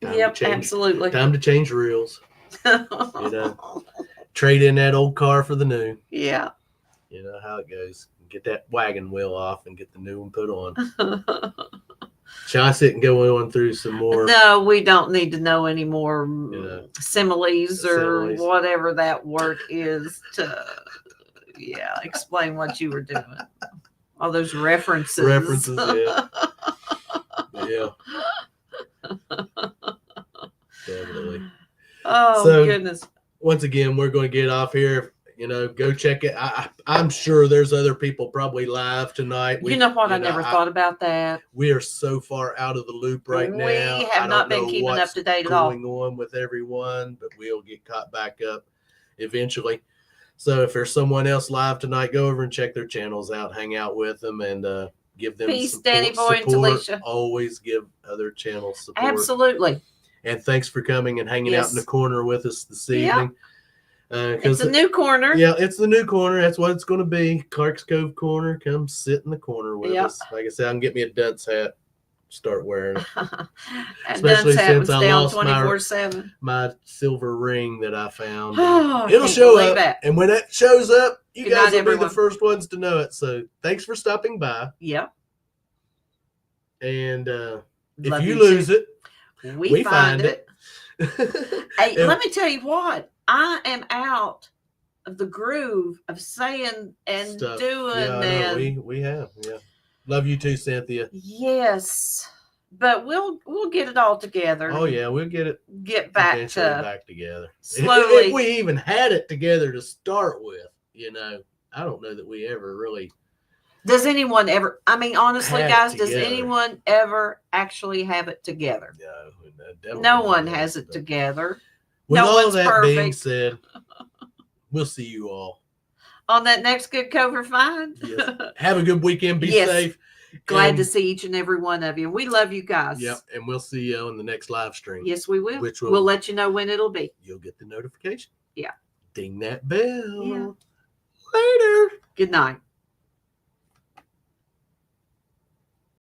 Absolutely. Time to change reels. You know. Trade in that old car for the new. Yeah. You know how it goes. Get that wagon wheel off and get the new one put on. Shall I sit and go on through some more? No, we don't need to know any more similes or whatever that word is to explain what you were doing. All those references. Yeah. Yeah. Definitely. Oh, goodness. Once again, we're going to get off here. You know, go check it. I'm sure there's other people probably live tonight. You know what? I never thought about that. We are so far out of the loop right now. We have not been keeping up to date at all. Going on with everyone, but we'll get caught back up eventually. So if there's someone else live tonight, go over and check their channels out, hang out with them, and give them peace, support. Danny Boy and Talisha. Always give other channels support. Absolutely. And thanks for coming and hanging out in the corner with us this evening. It's a new corner. Yeah, it's the new corner. That's what it's going to be. Clark's Cove Corner. Come sit in the corner with us. Like I said, I can get me a dunce hat. Start wearing it. Especially since I lost 24/7. my silver ring that I found. Oh, it'll show up. And when it shows up, you guys will be the first ones to know it. So thanks for stopping by. Yeah. And if you lose it, we find it. Hey, let me tell you what. I am out of the groove of saying and doing. Yeah, we have. Yeah. Love you too, Cynthia. Yes. But we'll get it all together. Oh yeah, we'll get back together. Slowly. If we even had it together to start with, you know, I don't know that we ever really. Does anyone ever? I mean, honestly, guys, does anyone ever actually have it together? No one has it together. With all that being said, we'll see you all on that next good cover find. Yes. Have a good weekend. Be safe. Glad to see each and every one of you. We love you guys. Yep. And we'll see you on the next live stream. Yes, we will. We'll let you know when it'll be. You'll get the notification. Yeah. Ding that bell. Yeah. Later. Good night.